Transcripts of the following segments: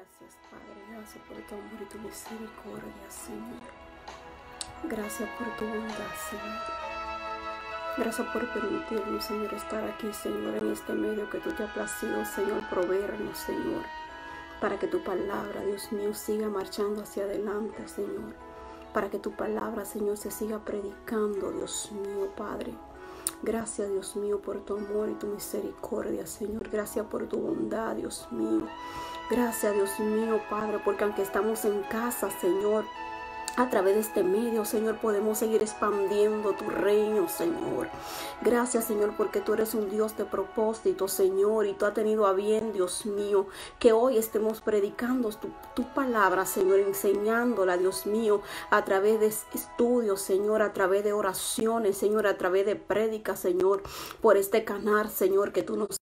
Gracias, Padre, gracias por tu amor y tu misericordia, Señor. Gracias por tu bondad, Señor. Gracias por permitirnos, Señor, estar aquí, Señor, en este medio que tú te has placido, Señor, proveernos, Señor, para que tu palabra, Dios mío, siga marchando hacia adelante, Señor, para que tu palabra, Señor, se siga predicando, Dios mío, Padre. Gracias, Dios mío, por tu amor y tu misericordia, Señor. Gracias por tu bondad, Dios mío. Gracias, Dios mío, Padre, porque aunque estamos en casa, Señor, a través de este medio, Señor, podemos seguir expandiendo tu reino, Señor. Gracias, Señor, porque tú eres un Dios de propósito, Señor, y tú has tenido a bien, Dios mío, que hoy estemos predicando tu palabra, Señor, enseñándola, Dios mío, a través de estudios, Señor, a través de oraciones, Señor, a través de prédicas, Señor, por este canal, Señor, que tú nos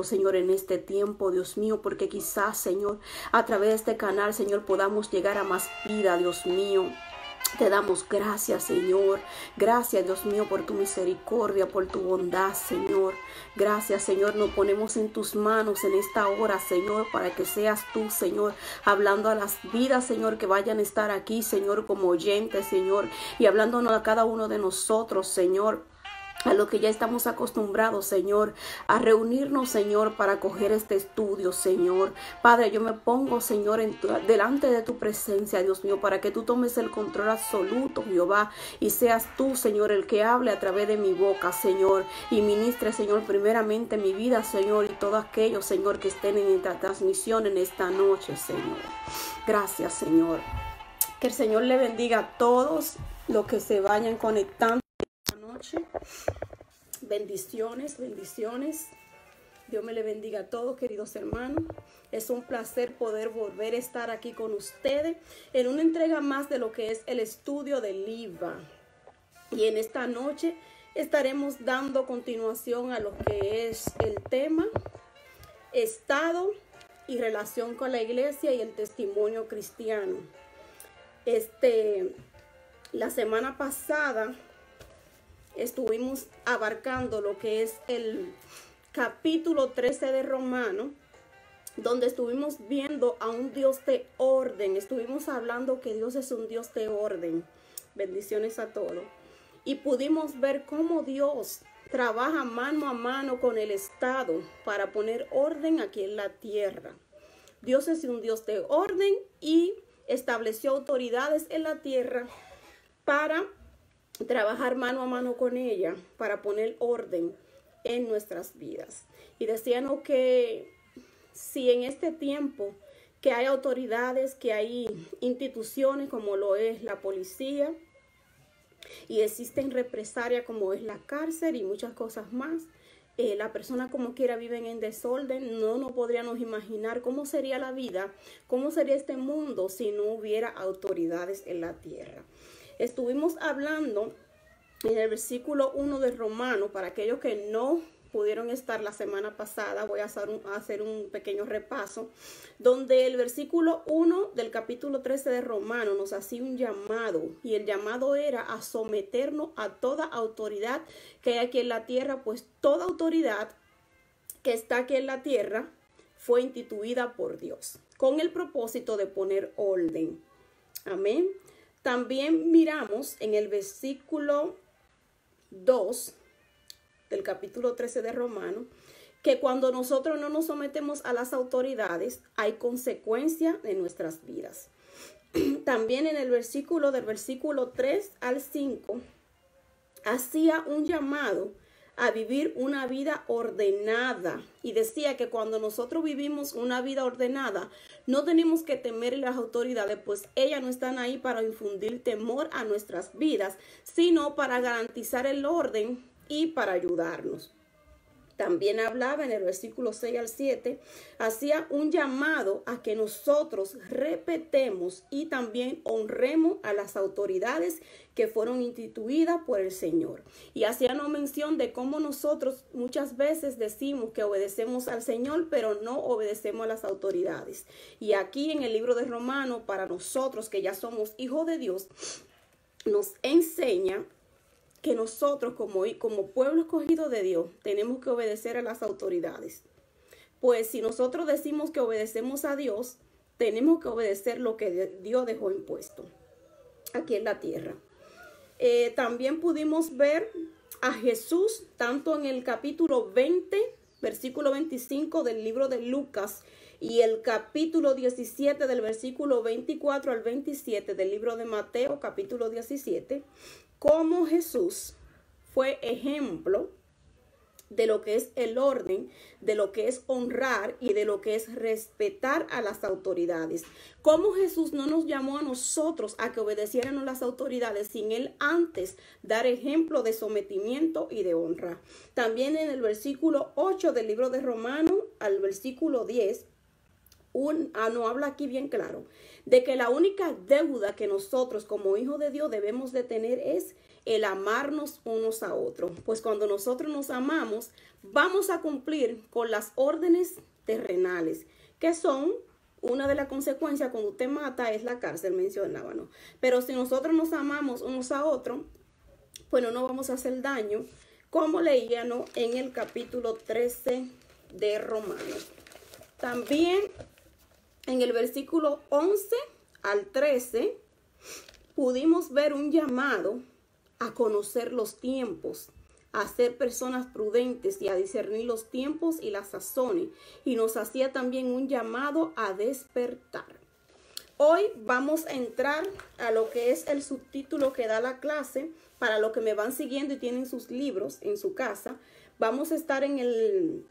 Señor, en este tiempo, Dios mío, porque quizás, Señor, a través de este canal, Señor, podamos llegar a más vida, Dios mío. Te damos gracias, Señor. Gracias, Dios mío, por tu misericordia, por tu bondad, Señor. Gracias, Señor. Nos ponemos en tus manos en esta hora, Señor, para que seas tú, Señor, hablando a las vidas, Señor, que vayan a estar aquí, Señor, como oyentes, Señor, y hablándonos a cada uno de nosotros, Señor, a lo que ya estamos acostumbrados, Señor, a reunirnos, Señor, para coger este estudio, Señor. Padre, yo me pongo, Señor, delante de tu presencia, Dios mío, para que tú tomes el control absoluto, Jehová, y seas tú, Señor, el que hable a través de mi boca, Señor, y ministre, Señor, primeramente mi vida, Señor, y todo aquello, Señor, que estén en esta transmisión en esta noche, Señor. Gracias, Señor. Que el Señor le bendiga a todos los que se vayan conectando esta noche. Bendiciones, bendiciones. Dios me le bendiga a todos, queridos hermanos. Es un placer poder volver a estar aquí con ustedes en una entrega más de lo que es el estudio del IVA. Y en esta noche estaremos dando continuación a lo que es el tema Estado y relación con la iglesia y el testimonio cristiano. La semana pasada estuvimos abarcando lo que es el capítulo 13 de Romanos, donde estuvimos viendo a un Dios de orden. Estuvimos hablando que Dios es un Dios de orden. Bendiciones a todos. Y pudimos ver cómo Dios trabaja mano a mano con el Estado para poner orden aquí en la tierra. Dios es un Dios de orden y estableció autoridades en la tierra para trabajar mano a mano con ella, para poner orden en nuestras vidas. Y decíamos que si en este tiempo que hay autoridades, que hay instituciones como lo es la policía, y existen represalias como es la cárcel y muchas cosas más, la persona como quiera viven en desorden, no podríamos imaginar cómo sería la vida, cómo sería este mundo si no hubiera autoridades en la tierra. Estuvimos hablando en el versículo 1 de Romanos. Para aquellos que no pudieron estar la semana pasada, voy a hacer un pequeño repaso, donde el versículo 1 del capítulo 13 de Romanos nos hacía un llamado, y el llamado era a someternos a toda autoridad que hay aquí en la tierra, pues toda autoridad que está aquí en la tierra fue instituida por Dios, con el propósito de poner orden. Amén. También miramos en el versículo 2 del capítulo 13 de Romanos, que cuando nosotros no nos sometemos a las autoridades, hay consecuencias en nuestras vidas. También en el versículo 3 al 5, hacía un llamado a vivir una vida ordenada, y decía que cuando nosotros vivimos una vida ordenada no tenemos que temer las autoridades, pues ellas no están ahí para infundir temor a nuestras vidas, sino para garantizar el orden y para ayudarnos. También hablaba en el versículo 6 al 7, hacía un llamado a que nosotros respetemos y también honremos a las autoridades que fueron instituidas por el Señor. Y hacía una mención de cómo nosotros muchas veces decimos que obedecemos al Señor, pero no obedecemos a las autoridades. Y aquí en el libro de Romanos, para nosotros que ya somos hijos de Dios, nos enseña que nosotros como pueblo escogido de Dios tenemos que obedecer a las autoridades. Pues si nosotros decimos que obedecemos a Dios, tenemos que obedecer lo que Dios dejó impuesto aquí en la tierra. También pudimos ver a Jesús tanto en el capítulo 20, versículo 25 del libro de Lucas, y el capítulo 17 del versículo 24 al 27 del libro de Mateo, capítulo 17, cómo Jesús fue ejemplo de lo que es el orden, de lo que es honrar y de lo que es respetar a las autoridades. Cómo Jesús no nos llamó a nosotros a que obedeciéramos las autoridades sin Él antes dar ejemplo de sometimiento y de honra. También en el versículo 8 del libro de Romanos al versículo 10, no habla aquí bien claro, de que la única deuda que nosotros como hijos de Dios debemos de tener es el amarnos unos a otros. Pues cuando nosotros nos amamos, vamos a cumplir con las órdenes terrenales, que son una de las consecuencias cuando usted mata es la cárcel, mencionaba, ¿no? Pero si nosotros nos amamos unos a otros, pues no nos vamos a hacer daño, como leíamos en el capítulo 13 de Romanos. También en el versículo 11 al 13 pudimos ver un llamado a conocer los tiempos, a ser personas prudentes y a discernir los tiempos y las sazones. Y nos hacía también un llamado a despertar. Hoy vamos a entrar a lo que es el subtítulo que da la clase. Para los que me van siguiendo y tienen sus libros en su casa, vamos a estar en el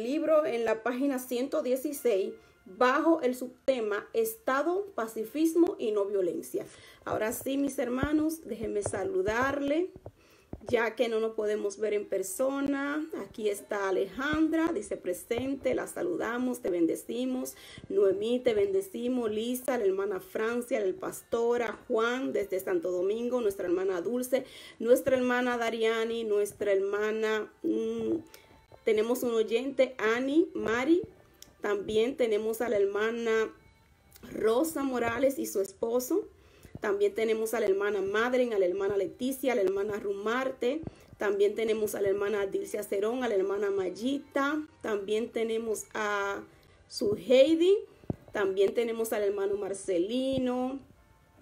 libro, en la página 116, bajo el subtema Estado, Pacifismo y No Violencia. Ahora sí, mis hermanos, déjenme saludarle, ya que no nos podemos ver en persona. Aquí está Alejandra, dice presente, la saludamos, te bendecimos. Noemí, te bendecimos. Lisa, la hermana Francia, el pastor, a Juan desde Santo Domingo, nuestra hermana Dulce, nuestra hermana Dariani, nuestra hermana, tenemos un oyente, Ani, Mari. También tenemos a la hermana Rosa Morales y su esposo. También tenemos a la hermana Madren, a la hermana Leticia, a la hermana Rumarte. También tenemos a la hermana Dilcia Cerón, a la hermana Mayita. También tenemos a su Heidi. También tenemos al hermano Marcelino,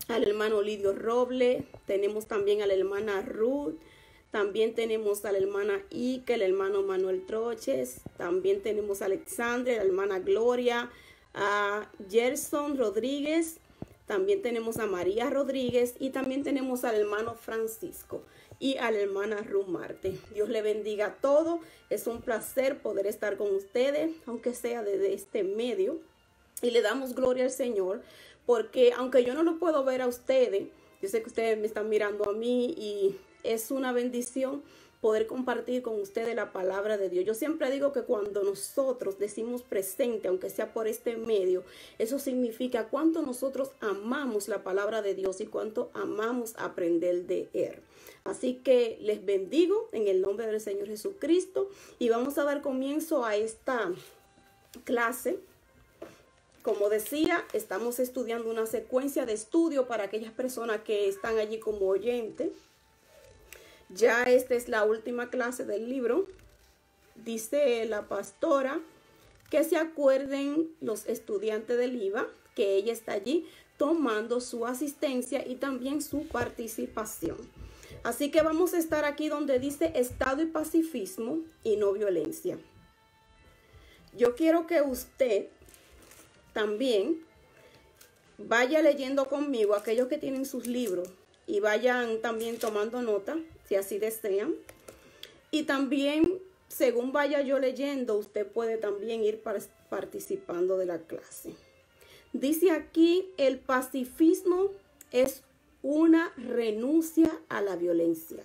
al hermano Lidio Roble. Tenemos también a la hermana Ruth. También tenemos a la hermana Ike, el hermano Manuel Troches. También tenemos a Alexandre, la hermana Gloria, a Gerson Rodríguez. También tenemos a María Rodríguez y también tenemos al hermano Francisco y a la hermana Ruth Marte. Dios le bendiga a todos. Es un placer poder estar con ustedes, aunque sea desde este medio. Y le damos gloria al Señor, porque aunque yo no lo puedo ver a ustedes, yo sé que ustedes me están mirando a mí y es una bendición poder compartir con ustedes la palabra de Dios. Yo siempre digo que cuando nosotros decimos presente, aunque sea por este medio, eso significa cuánto nosotros amamos la palabra de Dios y cuánto amamos aprender de Él. Así que les bendigo en el nombre del Señor Jesucristo y vamos a dar comienzo a esta clase. Como decía, estamos estudiando una secuencia de estudio para aquellas personas que están allí como oyentes. Ya esta es la última clase del libro. Dice la pastora que se acuerden los estudiantes del IVA que ella está allí tomando su asistencia y también su participación. Así que vamos a estar aquí donde dice Estado y Pacifismo y No Violencia. Yo quiero que usted también vaya leyendo conmigo, aquellos que tienen sus libros, y vayan también tomando nota, si así desean. Y también, según vaya yo leyendo, usted puede también ir participando de la clase. Dice aquí, el pacifismo es una renuncia a la violencia.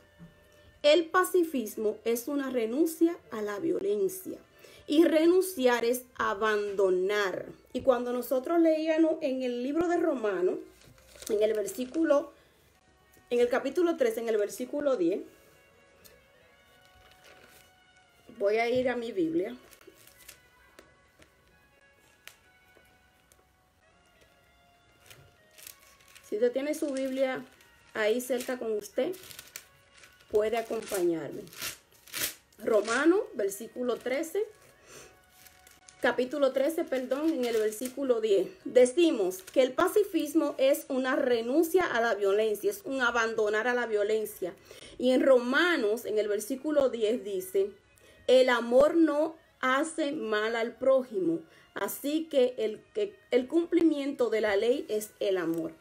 El pacifismo es una renuncia a la violencia. Y renunciar es abandonar. Y cuando nosotros leíamos en el libro de Romanos, en el capítulo 3, en el versículo 10, voy a ir a mi Biblia. Si usted tiene su Biblia ahí cerca con usted, puede acompañarme. Romanos, versículo 13. capítulo 13, perdón, en el versículo 10. Decimos que el pacifismo es una renuncia a la violencia, es un abandonar a la violencia. Y en Romanos, en el versículo 10 dice, el amor no hace mal al prójimo, así que el cumplimiento de la ley es el amor.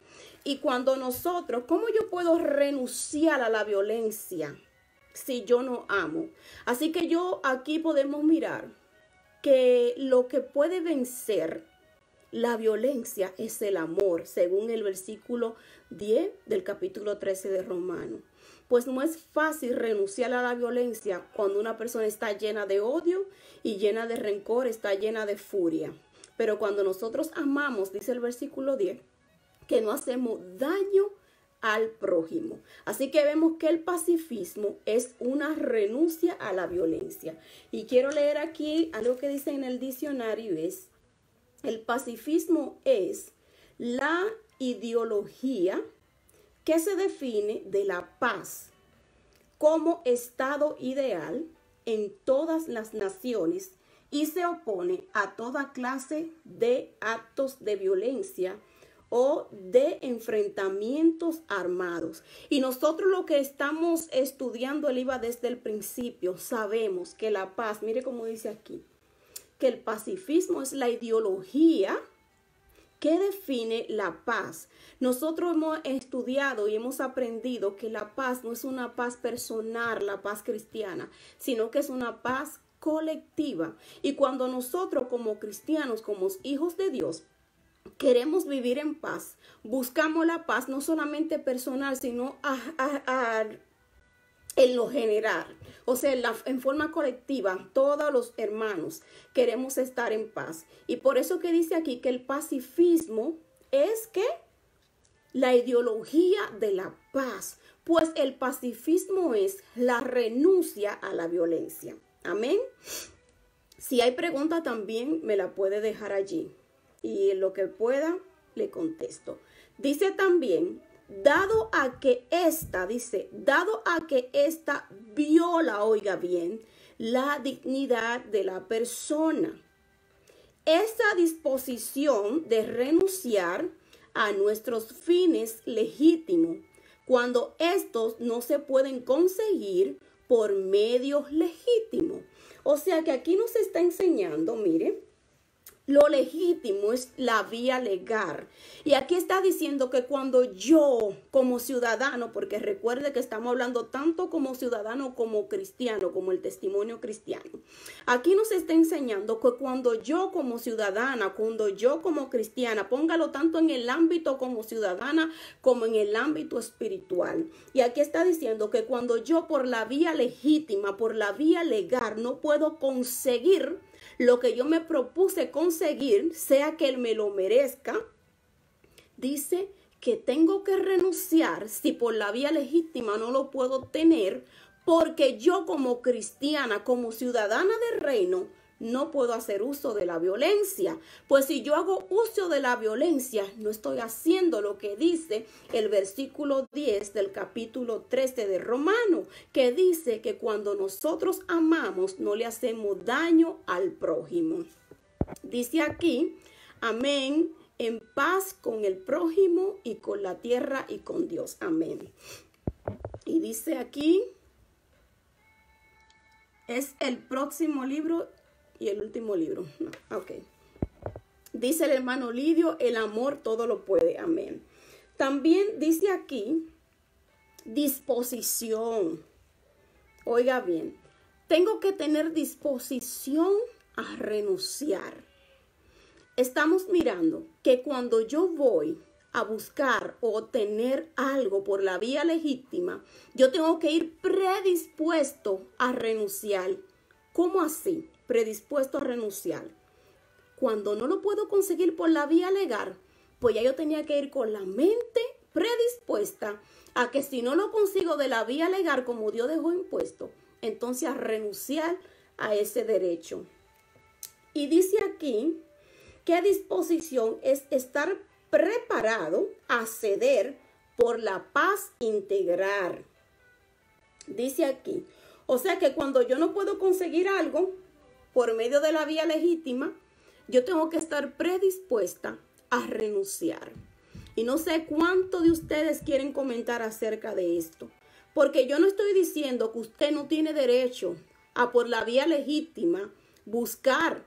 Y cuando nosotros, ¿cómo yo puedo renunciar a la violencia si yo no amo? Así que aquí podemos mirar que lo que puede vencer la violencia es el amor, según el versículo 10 del capítulo 13 de Romanos. Pues no es fácil renunciar a la violencia cuando una persona está llena de odio y llena de rencor, está llena de furia. Pero cuando nosotros amamos, dice el versículo 10, que no hacemos daño al prójimo. Así que vemos que el pacifismo es una renuncia a la violencia. Y quiero leer aquí algo que dice en el diccionario, es: el pacifismo es la ideología que se define de la paz como estado ideal en todas las naciones y se opone a toda clase de actos de violencia o de enfrentamientos armados. Y nosotros lo que estamos estudiando el IVA desde el principio, sabemos que la paz, mire cómo dice aquí, que el pacifismo es la ideología que define la paz. Nosotros hemos estudiado y hemos aprendido que la paz no es una paz personal, la paz cristiana, sino que es una paz colectiva. Y cuando nosotros como cristianos, como hijos de Dios, queremos vivir en paz, buscamos la paz no solamente personal, sino en lo general, o sea, en forma colectiva, todos los hermanos queremos estar en paz. Y por eso que dice aquí que el pacifismo es que la ideología de la paz, pues el pacifismo es la renuncia a la violencia. Amén. Si hay pregunta también me la puede dejar allí y en lo que pueda le contesto. Dice también, dado a que esta viola, oiga bien, la dignidad de la persona. Esa disposición de renunciar a nuestros fines legítimos, cuando estos no se pueden conseguir por medios legítimos. O sea que aquí nos está enseñando, mire, lo legítimo es la vía legal. Y aquí está diciendo que cuando yo como ciudadano, porque recuerde que estamos hablando tanto como ciudadano como cristiano, como el testimonio cristiano. Aquí nos está enseñando que cuando yo como ciudadana, cuando yo como cristiana, póngalo tanto en el ámbito como ciudadana como en el ámbito espiritual. Y aquí está diciendo que cuando yo por la vía legítima, por la vía legal, no puedo conseguir lo que yo me propuse conseguir, sea que él me lo merezca, dice que tengo que renunciar si por la vía legítima no lo puedo obtener, porque yo como cristiana, como ciudadana del reino, no puedo hacer uso de la violencia. Pues si yo hago uso de la violencia, no estoy haciendo lo que dice el versículo 10 del capítulo 13 de Romanos, que dice que cuando nosotros amamos, no le hacemos daño al prójimo. Dice aquí, amén, en paz con el prójimo y con la tierra y con Dios. Amén. Y dice aquí, es el próximo libro y el último libro. No, ok. Dice el hermano Lidio, el amor todo lo puede. Amén. También dice aquí, disposición. Oiga bien, tengo que tener disposición a renunciar. Estamos mirando que cuando yo voy a buscar o obtener algo por la vía legítima, yo tengo que ir predispuesto a renunciar. ¿Cómo así? Predispuesto a renunciar. Cuando no lo puedo conseguir por la vía legal, pues ya yo tenía que ir con la mente predispuesta a que si no lo consigo de la vía legal como Dios dejó impuesto, entonces a renunciar a ese derecho. Y dice aquí que disposición es estar preparado a ceder por la paz integral. Dice aquí, o sea que cuando yo no puedo conseguir algo por medio de la vía legítima, yo tengo que estar predispuesta a renunciar. Y no sé cuántos de ustedes quieren comentar acerca de esto, porque yo no estoy diciendo que usted no tiene derecho a por la vía legítima buscar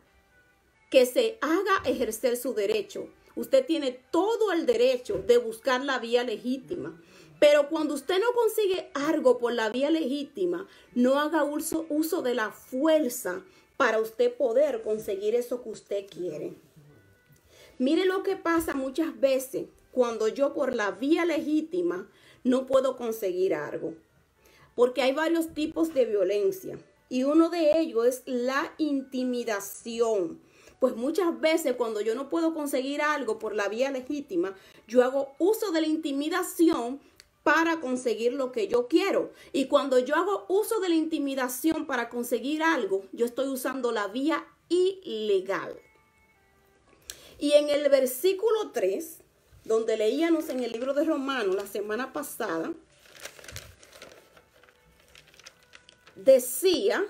que se haga ejercer su derecho. Usted tiene todo el derecho de buscar la vía legítima. Pero cuando usted no consigue algo por la vía legítima, no haga uso de la fuerza para usted poder conseguir eso que usted quiere. Mire lo que pasa muchas veces cuando yo por la vía legítima no puedo conseguir algo. Porque hay varios tipos de violencia y uno de ellos es la intimidación. Pues muchas veces cuando yo no puedo conseguir algo por la vía legítima, yo hago uso de la intimidación para conseguir lo que yo quiero. Y cuando yo hago uso de la intimidación para conseguir algo, yo estoy usando la vía ilegal. Y en el versículo 3, donde leíamos en el libro de Romanos la semana pasada, decía,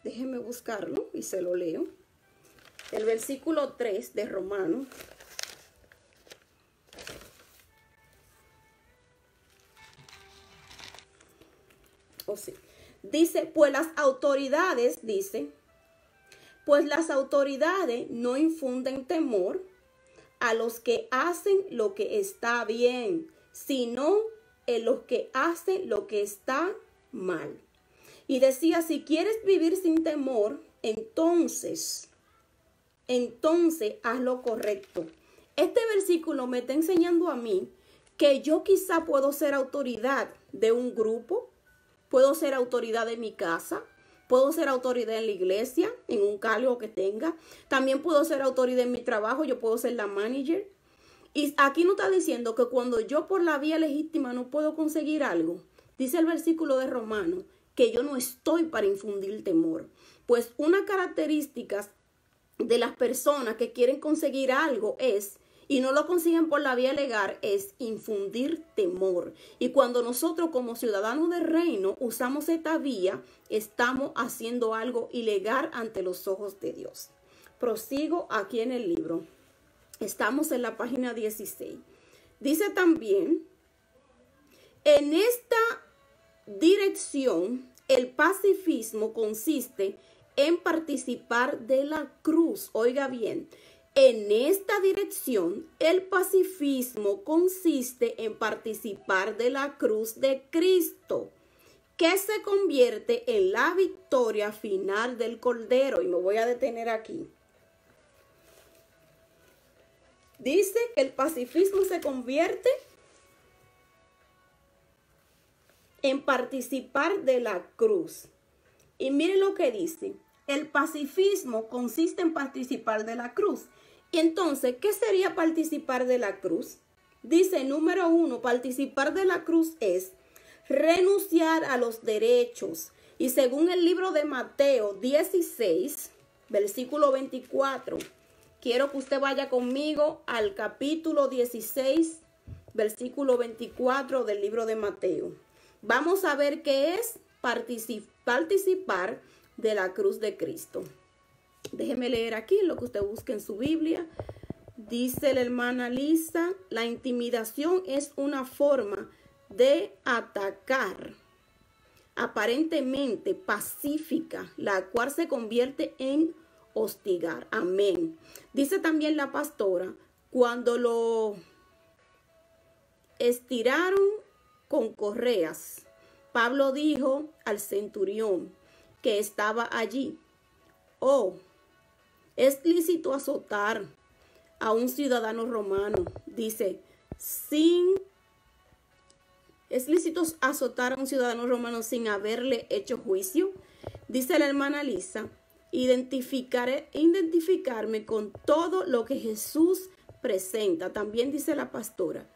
déjenme buscarlo y se lo leo, el versículo 3 de Romanos. Sí. Dice, pues las autoridades no infunden temor a los que hacen lo que está bien, sino en los que hacen lo que está mal. Y decía, si quieres vivir sin temor, entonces haz lo correcto. Este versículo me está enseñando a mí que yo quizá puedo ser autoridad de un grupo, puedo ser autoridad de mi casa, puedo ser autoridad en la iglesia, en un cargo que tenga. También puedo ser autoridad en mi trabajo, yo puedo ser la manager. Y aquí no está diciendo que cuando yo por la vía legítima no puedo conseguir algo, dice el versículo de Romanos, que yo no estoy para infundir temor. Pues una característica de las personas que quieren conseguir algo es, y no lo consiguen por la vía legal, es infundir temor. Y cuando nosotros como ciudadanos del reino usamos esta vía, estamos haciendo algo ilegal ante los ojos de Dios. Prosigo aquí en el libro. Estamos en la página 16. Dice también, en esta dirección, el pacifismo consiste en participar de la cruz. Oiga bien, en esta dirección, el pacifismo consiste en participar de la cruz de Cristo, que se convierte en la victoria final del Cordero. Y me voy a detener aquí. Dice que el pacifismo se convierte en participar de la cruz. Y miren lo que dice. El pacifismo consiste en participar de la cruz. Y entonces, ¿qué sería participar de la cruz? Dice, número 1, participar de la cruz es renunciar a los derechos. Y según el libro de Mateo 16, versículo 24, quiero que usted vaya conmigo al capítulo 16, versículo 24 del libro de Mateo. Vamos a ver qué es participar de la cruz de Cristo. Déjeme leer aquí lo que usted busque en su Biblia. Dice la hermana Lisa, la intimidación es una forma de atacar aparentemente pacífica, la cual se convierte en hostigar. Amén. Dice también la pastora, cuando lo estiraron con correas, Pablo dijo al centurión que estaba allí, oh, es lícito azotar a un ciudadano romano. Dice, es lícito azotar a un ciudadano romano sin haberle hecho juicio. Dice la hermana Lisa, identificarme con todo lo que Jesús presenta. También dice la pastora,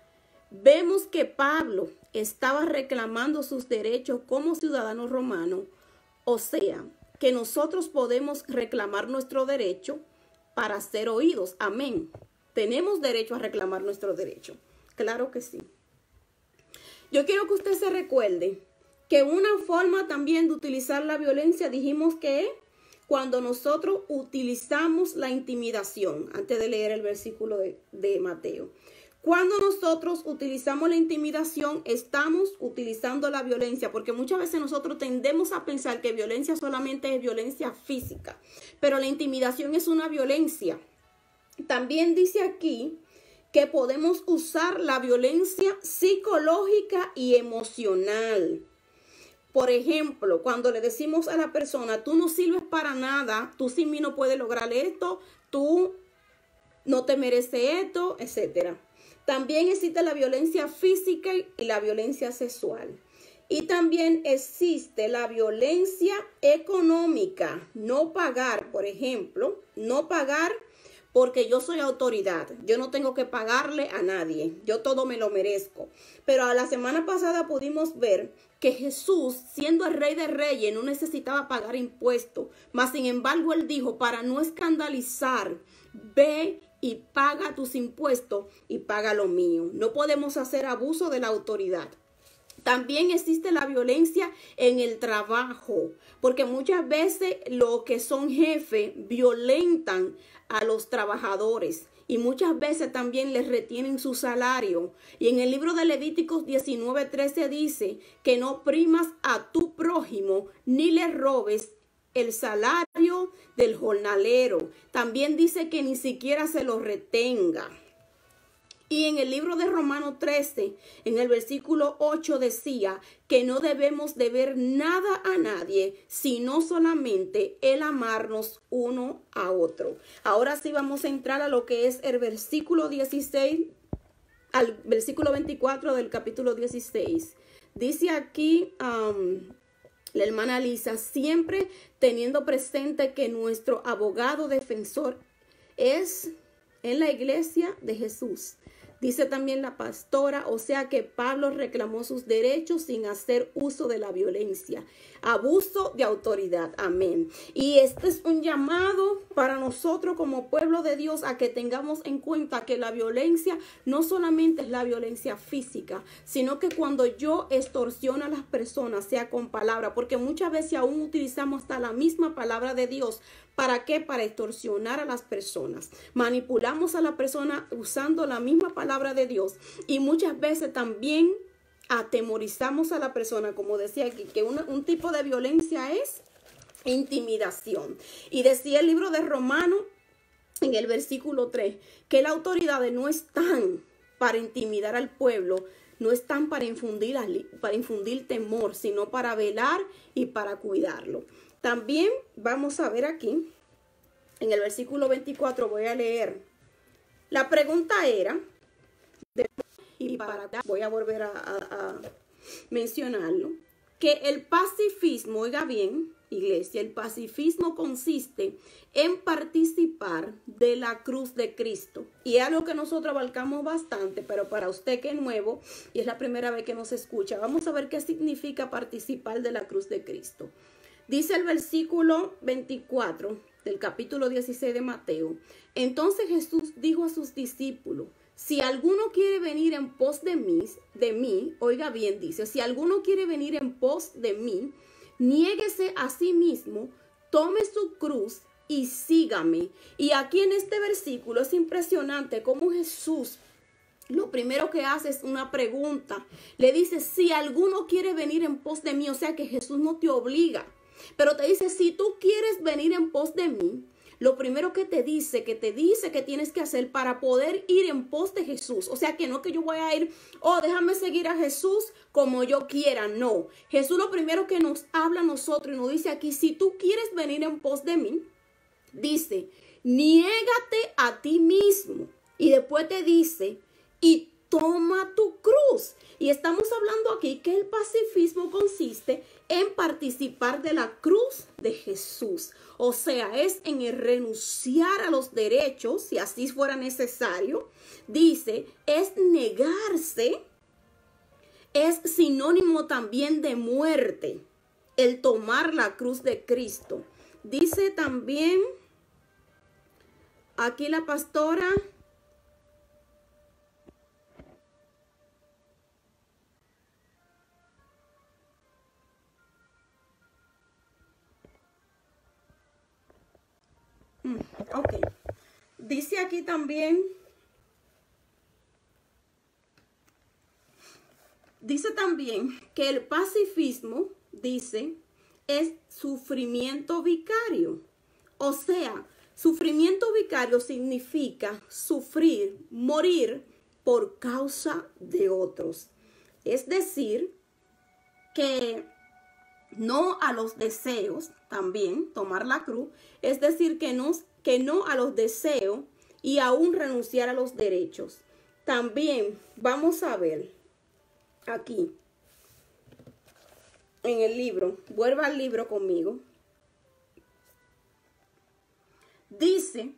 vemos que Pablo estaba reclamando sus derechos como ciudadano romano, o sea, que nosotros podemos reclamar nuestro derecho para ser oídos. Amén. Tenemos derecho a reclamar nuestro derecho. Claro que sí. Yo quiero que usted se recuerde que una forma también de utilizar la violencia dijimos que es cuando nosotros utilizamos la intimidación, antes de leer el versículo de Mateo. Cuando nosotros utilizamos la intimidación, estamos utilizando la violencia, porque muchas veces nosotros tendemos a pensar que violencia solamente es violencia física, pero la intimidación es una violencia. También dice aquí que podemos usar la violencia psicológica y emocional. Por ejemplo, cuando le decimos a la persona, tú no sirves para nada, tú sin mí no puedes lograr esto, tú no te mereces esto, etc. También existe la violencia física y la violencia sexual. Y también existe la violencia económica, no pagar, por ejemplo, no pagar porque yo soy autoridad, yo no tengo que pagarle a nadie, yo todo me lo merezco. Pero la semana pasada pudimos ver que Jesús, siendo el Rey de Reyes, no necesitaba pagar impuestos, mas sin embargo él dijo, para no escandalizar, ve y paga tus impuestos y paga lo mío. No podemos hacer abuso de la autoridad. También existe la violencia en el trabajo, porque muchas veces los que son jefes violentan a los trabajadores y muchas veces también les retienen su salario. Y en el libro de Levíticos 19:13 dice que no oprimas a tu prójimo ni le robes el salario del jornalero. También dice que ni siquiera se lo retenga. Y en el libro de Romanos 13, en el versículo 8 decía que no debemos deber nada a nadie, sino solamente el amarnos uno a otro. Ahora sí vamos a entrar a lo que es el versículo 16 al versículo 24 del capítulo 16. Dice aquí la hermana Lisa, siempre teniendo presente que nuestro abogado defensor es en la iglesia de Jesús. Dice también la pastora, o sea que Pablo reclamó sus derechos sin hacer uso de la violencia. Abuso de autoridad. Amén. Y este es un llamado para nosotros como pueblo de Dios a que tengamos en cuenta que la violencia no solamente es la violencia física, sino que cuando yo extorsiono a las personas, sea con palabra, porque muchas veces aún utilizamos hasta la misma palabra de Dios. ¿Para qué? Para extorsionar a las personas. Manipulamos a la persona usando la misma palabra de Dios y muchas veces también atemorizamos a la persona, como decía aquí, que un tipo de violencia es intimidación. Y decía el libro de Romanos en el versículo 3 que las autoridades no están para intimidar al pueblo, no están para infundir temor, sino para velar y para cuidarlo. También vamos a ver aquí, en el versículo 24 voy a leer. La pregunta era, y para acá voy a volver a mencionarlo, que el pacifismo, oiga bien, iglesia, el pacifismo consiste en participar de la cruz de Cristo. Y es algo que nosotros abarcamos bastante, pero para usted que es nuevo y es la primera vez que nos escucha, vamos a ver qué significa participar de la cruz de Cristo. Dice el versículo 24 del capítulo 16 de Mateo. Entonces Jesús dijo a sus discípulos, si alguno quiere venir en pos de mí, oiga bien, dice, si alguno quiere venir en pos de mí, niéguese a sí mismo, tome su cruz y sígame. Y aquí en este versículo es impresionante cómo Jesús lo primero que hace es una pregunta. Le dice, si alguno quiere venir en pos de mí, o sea que Jesús no te obliga. Pero te dice, si tú quieres venir en pos de mí, lo primero que te dice que tienes que hacer para poder ir en pos de Jesús. O sea, que no que yo voy a ir, déjame seguir a Jesús como yo quiera. No, Jesús lo primero que nos habla a nosotros y nos dice aquí, si tú quieres venir en pos de mí, dice, niégate a ti mismo. Y después te dice, y toma tu cruz. Y estamos hablando aquí que el pacifismo consiste en participar de la cruz de Jesús. O sea, es en el renunciar a los derechos, si así fuera necesario. Dice, es negarse, es sinónimo también de muerte, el tomar la cruz de Cristo. Dice también aquí la pastora, Ok. Dice aquí también, que el pacifismo, dice, es sufrimiento vicario. O sea, sufrimiento vicario significa sufrir, morir por causa de otros. Es decir, que no a los deseos, también tomar la cruz, es decir, que no a los deseos y aún renunciar a los derechos. También vamos a ver aquí en el libro, vuelva al libro conmigo. Dice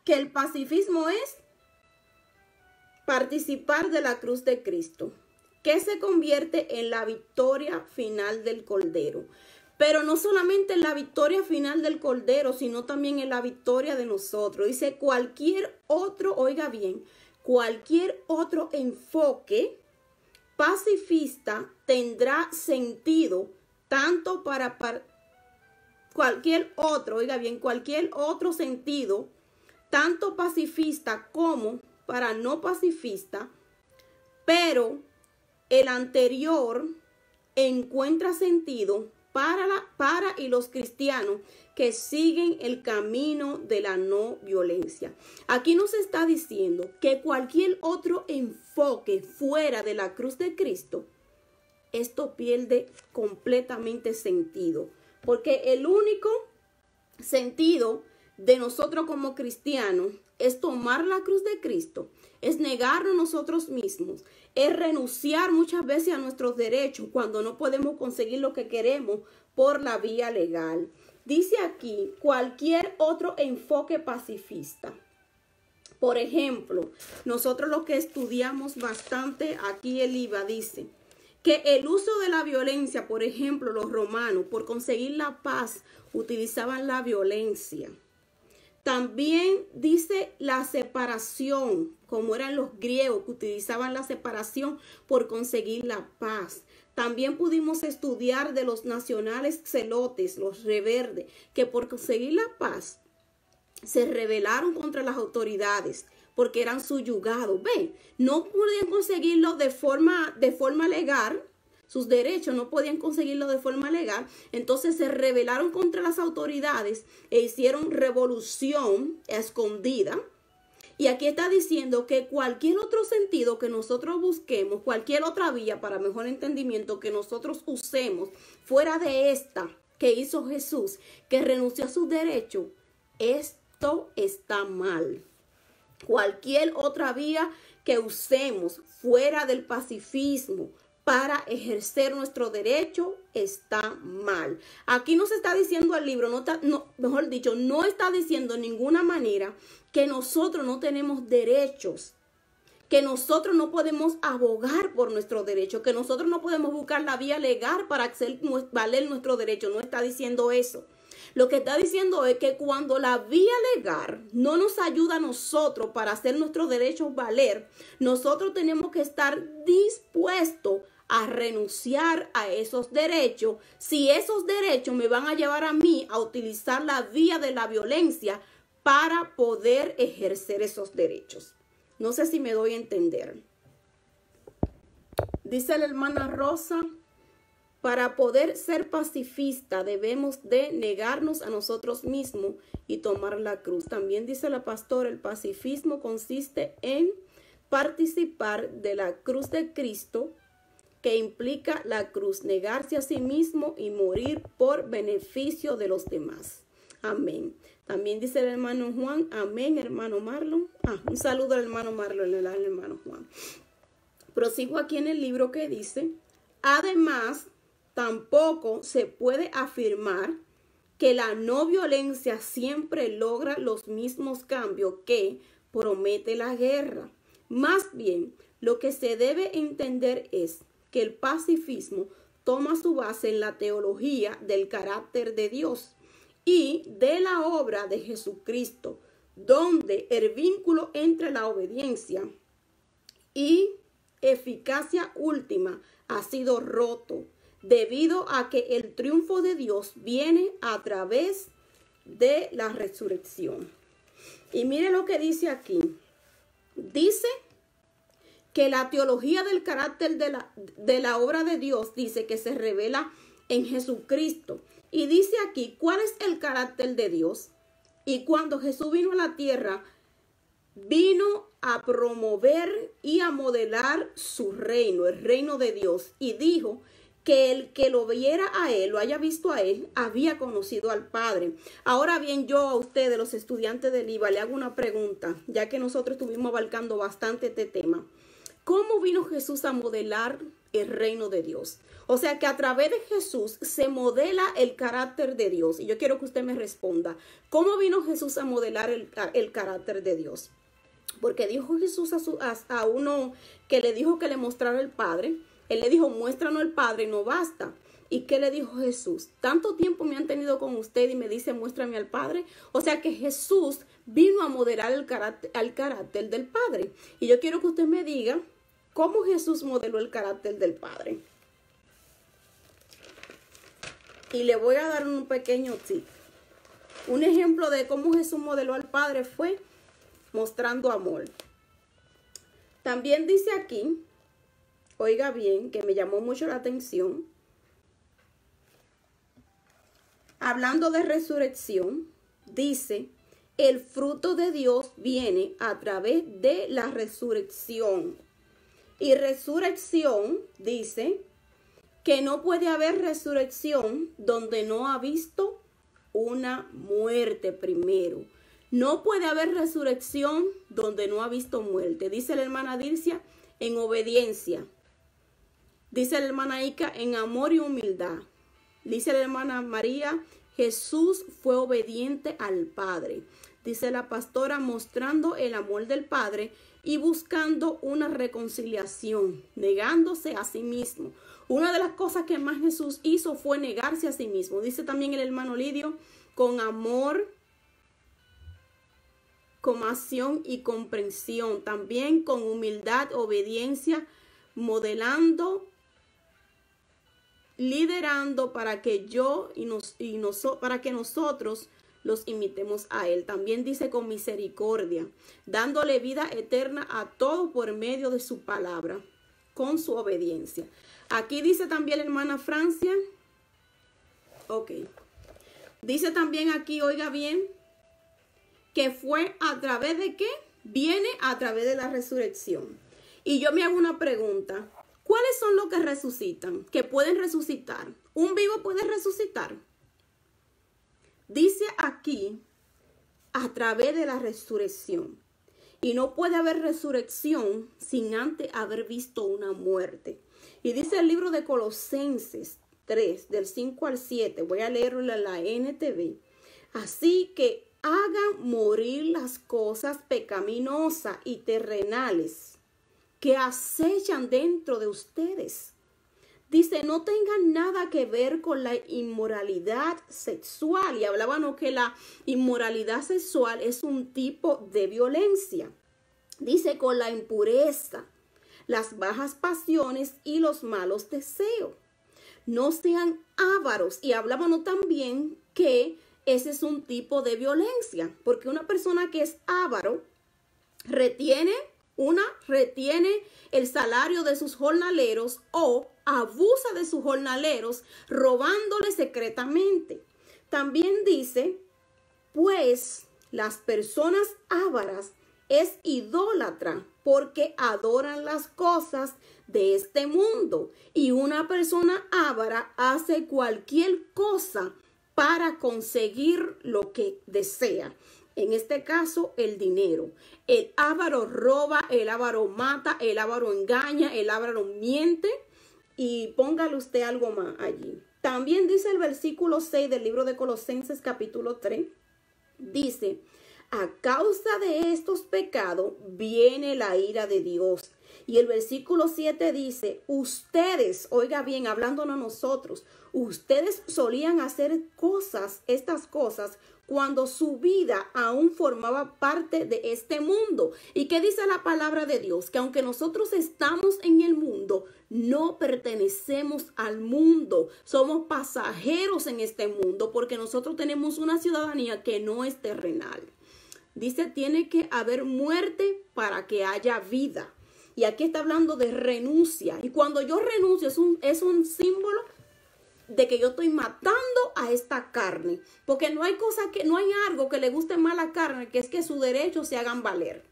que el pacifismo es participar de la cruz de Cristo, que se convierte en la victoria final del Cordero. Pero no solamente en la victoria final del Cordero, sino también en la victoria de nosotros. Dice cualquier otro, oiga bien, cualquier otro enfoque pacifista tendrá sentido tanto para cualquier otro, oiga bien, cualquier otro sentido, tanto pacifista como para no pacifista, pero el anterior encuentra sentido para y los cristianos que siguen el camino de la no violencia. Aquí nos está diciendo que cualquier otro enfoque fuera de la cruz de Cristo, esto pierde completamente sentido, porque el único sentido de nosotros como cristianos es tomar la cruz de Cristo, es negarnos nosotros mismos, es renunciar muchas veces a nuestros derechos cuando no podemos conseguir lo que queremos por la vía legal. Dice aquí cualquier otro enfoque pacifista. Por ejemplo, nosotros lo que estudiamos bastante aquí el IVA dice que el uso de la violencia, por ejemplo, los romanos, por conseguir la paz, utilizaban la violencia. También dice la separación, como eran los griegos que utilizaban la separación por conseguir la paz. También pudimos estudiar de los nacionales celotes, los rebeldes, que por conseguir la paz se rebelaron contra las autoridades porque eran subyugados. Ven, no podían conseguirlo de forma legal. Sus derechos no podían conseguirlo de forma legal, entonces se rebelaron contra las autoridades e hicieron revolución escondida. Y aquí está diciendo que cualquier otro sentido que nosotros busquemos, cualquier otra vía para mejor entendimiento que nosotros usemos fuera de esta que hizo Jesús, que renunció a sus derechos, esto está mal. Cualquier otra vía que usemos fuera del pacifismo para ejercer nuestro derecho está mal. Aquí no se está diciendo el libro, mejor dicho, no está diciendo de ninguna manera que nosotros no tenemos derechos, que nosotros no podemos abogar por nuestro derecho, que nosotros no podemos buscar la vía legal para hacer valer nuestro derecho. No está diciendo eso. Lo que está diciendo es que cuando la vía legal no nos ayuda a nosotros para hacer nuestros derechos valer, nosotros tenemos que estar dispuestos a renunciar a esos derechos, si esos derechos me van a llevar a mí a utilizar la vía de la violencia para poder ejercer esos derechos. No sé si me doy a entender. Dice la hermana Rosa, para poder ser pacifista debemos de negarnos a nosotros mismos y tomar la cruz. También dice la pastora, el pacifismo consiste en participar de la cruz de Cristo, que implica la cruz, negarse a sí mismo y morir por beneficio de los demás. Amén. También dice el hermano Juan, amén, hermano Marlon. Un saludo al hermano Marlon, el hermano Juan. Prosigo aquí en el libro que dice, además, tampoco se puede afirmar que la no violencia siempre logra los mismos cambios que promete la guerra. Más bien, lo que se debe entender es que el pacifismo toma su base en la teología del carácter de Dios y de la obra de Jesucristo, donde el vínculo entre la obediencia y eficacia última ha sido roto, debido a que el triunfo de Dios viene a través de la resurrección. Y mire lo que dice aquí. Dice que la teología del carácter de la obra de Dios dice que se revela en Jesucristo. Y dice aquí, ¿cuál es el carácter de Dios? Y cuando Jesús vino a la tierra, vino a promover y a modelar su reino, el reino de Dios. Y dijo que el que lo viera a él, lo haya visto a él, había conocido al Padre. Ahora bien, yo a ustedes, los estudiantes del IVA, le hago una pregunta, ya que nosotros estuvimos abarcando bastante este tema. ¿Cómo vino Jesús a modelar el reino de Dios? O sea que a través de Jesús se modela el carácter de Dios. Y yo quiero que usted me responda, ¿cómo vino Jesús a modelar el carácter de Dios? Porque dijo Jesús a uno que le dijo que le mostrara el Padre. Él le dijo, muéstranos el Padre y no basta. ¿Y qué le dijo Jesús? Tanto tiempo me han tenido con usted y me dice, muéstrame al Padre. O sea que Jesús vino a modelar el carácter del Padre. Y yo quiero que usted me diga cómo Jesús modeló el carácter del Padre. Y le voy a dar un pequeño tip. Un ejemplo de cómo Jesús modeló al Padre fue mostrando amor. También dice aquí, oiga bien, que me llamó mucho la atención. Hablando de resurrección, dice, el fruto de Dios viene a través de la resurrección. Y resurrección dice que no puede haber resurrección donde no ha visto una muerte primero. No puede haber resurrección donde no ha visto muerte. Dice la hermana Dircia, en obediencia. Dice la hermana Ica, en amor y humildad. Dice la hermana María, Jesús fue obediente al Padre. Dice la pastora, mostrando el amor del Padre y buscando una reconciliación, negándose a sí mismo. Una de las cosas que más Jesús hizo fue negarse a sí mismo. Dice también el hermano Lidio, con amor, compasión y comprensión. También con humildad, obediencia, modelando, liderando para que para que nosotros los imitemos a él. También dice con misericordia, dándole vida eterna a todos por medio de su palabra, con su obediencia. Aquí dice también la hermana Francia, ok, dice también aquí, oiga bien, que fue a través de qué, viene a través de la resurrección. Y yo me hago una pregunta, ¿cuáles son los que resucitan, que pueden resucitar? ¿Un vivo puede resucitar? Dice aquí, a través de la resurrección. Y no puede haber resurrección sin antes haber visto una muerte. Y dice el libro de Colosenses 3, del 5 al 7. Voy a leerlo en la NTV. Así que hagan morir las cosas pecaminosas y terrenales que acechan dentro de ustedes. Dice, no tengan nada que ver con la inmoralidad sexual. Y hablábamos que la inmoralidad sexual es un tipo de violencia. Dice, con la impureza, las bajas pasiones y los malos deseos. No sean ávaros. Y hablábamos también que ese es un tipo de violencia. Porque una persona que es avaro retiene el salario de sus jornaleros o abusa de sus jornaleros robándole secretamente. También dice, pues las personas ávaras es idólatra porque adoran las cosas de este mundo. Y una persona avara hace cualquier cosa para conseguir lo que desea. En este caso, el dinero. El avaro roba, el avaro mata, el avaro engaña, el avaro miente. Y póngale usted algo más allí. También dice el versículo 6 del libro de Colosenses capítulo 3. Dice, a causa de estos pecados viene la ira de Dios. Y el versículo 7 dice, ustedes, oiga bien, hablándonos a nosotros, ustedes solían hacer estas cosas, cuando su vida aún formaba parte de este mundo. ¿Y qué dice la palabra de Dios? Que aunque nosotros estamos en el mundo, no pertenecemos al mundo. Somos pasajeros en este mundo porque nosotros tenemos una ciudadanía que no es terrenal. Dice, tiene que haber muerte para que haya vida. Y aquí está hablando de renuncia. Y cuando yo renuncio es un símbolo de que yo estoy matando a esta carne, porque no hay algo que le guste más a la carne, que es que sus derechos se hagan valer.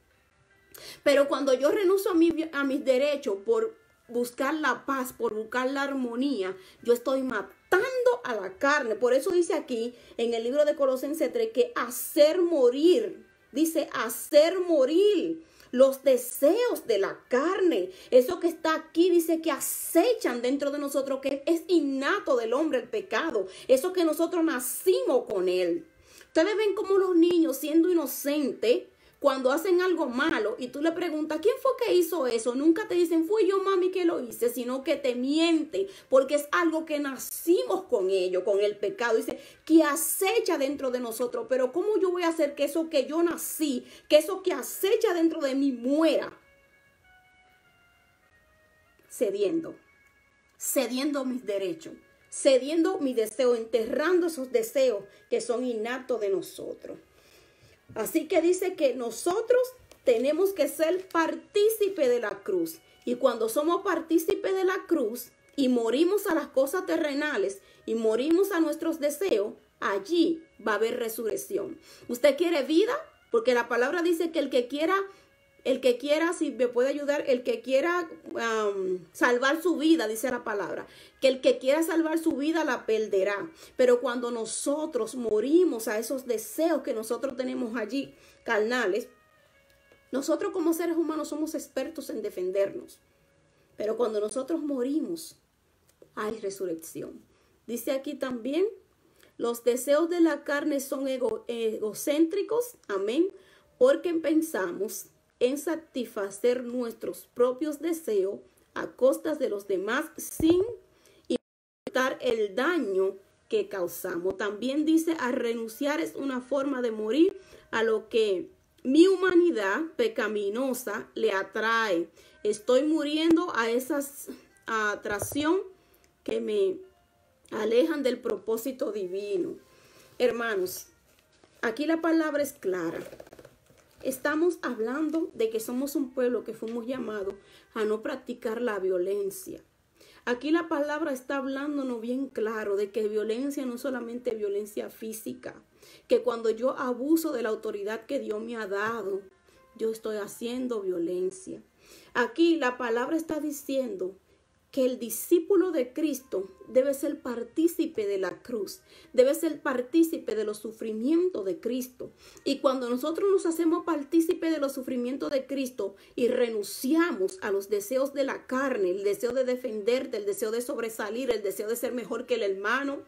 Pero cuando yo renuncio a mis derechos por buscar la paz, por buscar la armonía, yo estoy matando a la carne. Por eso dice aquí en el libro de Colosenses 3 que hacer morir, dice hacer morir los deseos de la carne. Eso que está aquí dice que acechan dentro de nosotros, que es innato del hombre el pecado. Eso que nosotros nacimos con él. Ustedes ven como los niños siendo inocentes cuando hacen algo malo y tú le preguntas, ¿quién fue que hizo eso? Nunca te dicen, fui yo, mami, que lo hice, sino que te mienten porque es algo que nacimos con ello, con el pecado. Dice que acecha dentro de nosotros, pero ¿cómo yo voy a hacer que eso que yo nací, que eso que acecha dentro de mí muera? Cediendo mis derechos, cediendo mis deseos, enterrando esos deseos que son innatos de nosotros. Así que dice que nosotros tenemos que ser partícipes de la cruz. Y cuando somos partícipes de la cruz y morimos a las cosas terrenales y morimos a nuestros deseos, allí va a haber resurrección. ¿Usted quiere vida? Porque la palabra dice que el que quiera, si me puede ayudar, el que quiera salvar su vida, dice la palabra, que el que quiera salvar su vida la perderá. Pero cuando nosotros morimos a esos deseos que nosotros tenemos allí, carnales, nosotros como seres humanos somos expertos en defendernos. Pero cuando nosotros morimos, hay resurrección. Dice aquí también, los deseos de la carne son egocéntricos, amén, porque pensamos en satisfacer nuestros propios deseos a costas de los demás sin importar el daño que causamos. También dice, a renunciar es una forma de morir a lo que mi humanidad pecaminosa le atrae. Estoy muriendo a esa atracción que me alejan del propósito divino. Hermanos, aquí la palabra es clara. Estamos hablando de que somos un pueblo que fuimos llamados a no practicar la violencia. Aquí la palabra está hablándonos bien claro de que violencia no es solamente violencia física, que cuando yo abuso de la autoridad que Dios me ha dado, yo estoy haciendo violencia. Aquí la palabra está diciendo que el discípulo de Cristo debe ser partícipe de la cruz, debe ser partícipe de los sufrimientos de Cristo. Y cuando nosotros nos hacemos partícipe de los sufrimientos de Cristo y renunciamos a los deseos de la carne, el deseo de defenderte, el deseo de sobresalir, el deseo de ser mejor que el hermano,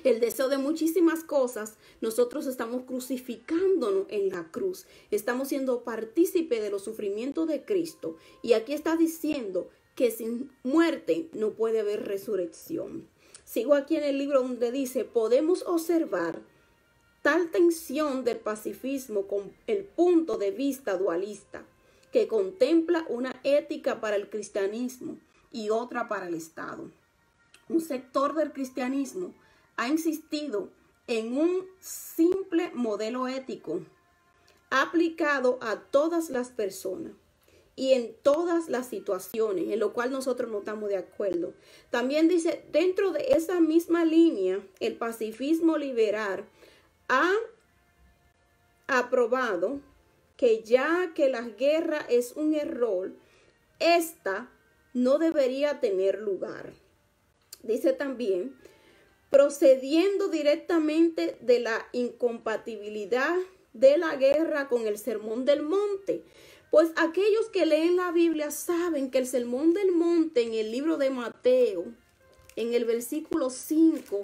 el deseo de muchísimas cosas, nosotros estamos crucificándonos en la cruz. Estamos siendo partícipe de los sufrimientos de Cristo. Y aquí está diciendo que sin muerte no puede haber resurrección. Sigo aquí en el libro donde dice, podemos observar tal tensión del pacifismo con el punto de vista dualista, que contempla una ética para el cristianismo y otra para el Estado. Un sector del cristianismo ha insistido en un simple modelo ético aplicado a todas las personas y en todas las situaciones, en lo cual nosotros no estamos de acuerdo. También dice, dentro de esa misma línea, el pacifismo liberal ha aprobado que ya que la guerra es un error, esta no debería tener lugar. Dice también, procediendo directamente de la incompatibilidad de la guerra con el Sermón del Monte. Pues aquellos que leen la Biblia saben que el Sermón del Monte en el libro de Mateo, en el versículo 5,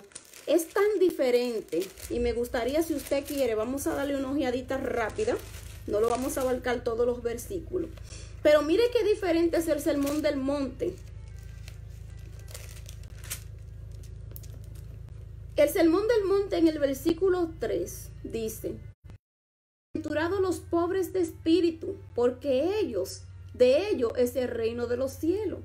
es tan diferente. Y me gustaría, si usted quiere, vamos a darle una ojeadita rápida. No lo vamos a abarcar todos los versículos. Pero mire qué diferente es el Sermón del Monte. El Sermón del Monte en el versículo 3 dice: bienaventurados los pobres de espíritu, porque de ellos es el reino de los cielos.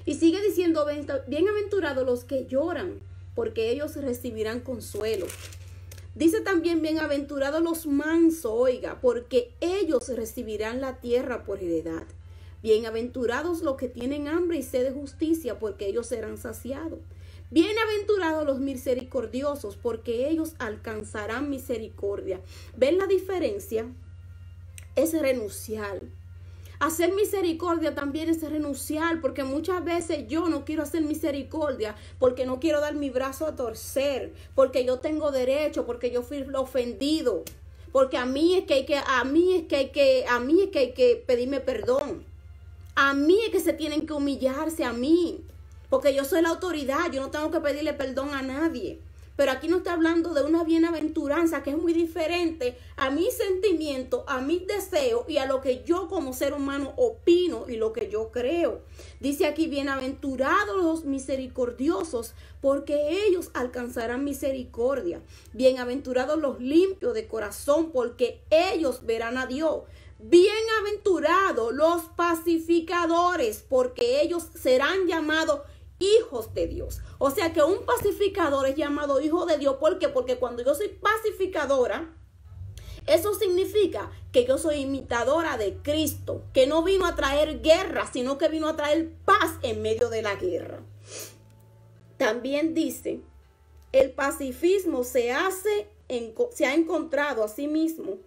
Y sigue diciendo: bienaventurados los que lloran, porque ellos recibirán consuelo. Dice también: bienaventurados los mansos, oiga, porque ellos recibirán la tierra por heredad. Bienaventurados los que tienen hambre y sed de justicia, porque ellos serán saciados. Bienaventurados los misericordiosos, porque ellos alcanzarán misericordia. ¿Ven la diferencia? Es renunciar. Hacer misericordia también es renunciar, porque muchas veces yo no quiero hacer misericordia porque no quiero dar mi brazo a torcer, porque yo tengo derecho, porque yo fui ofendido, porque a mí es que hay que pedirme perdón. A mí es que se tienen que humillarse a mí, porque yo soy la autoridad, yo no tengo que pedirle perdón a nadie. Pero aquí no está hablando de una bienaventuranza que es muy diferente a mis sentimientos, a mis deseos y a lo que yo como ser humano opino y lo que yo creo. Dice aquí: bienaventurados los misericordiosos, porque ellos alcanzarán misericordia. Bienaventurados los limpios de corazón, porque ellos verán a Dios. Bienaventurados los pacificadores, porque ellos serán llamados hijos de Dios. O sea que un pacificador es llamado hijo de Dios. ¿Por qué? Porque cuando yo soy pacificadora, eso significa que yo soy imitadora de Cristo, que no vino a traer guerra, sino que vino a traer paz en medio de la guerra. También dice: el pacifismo se ha encontrado a sí mismo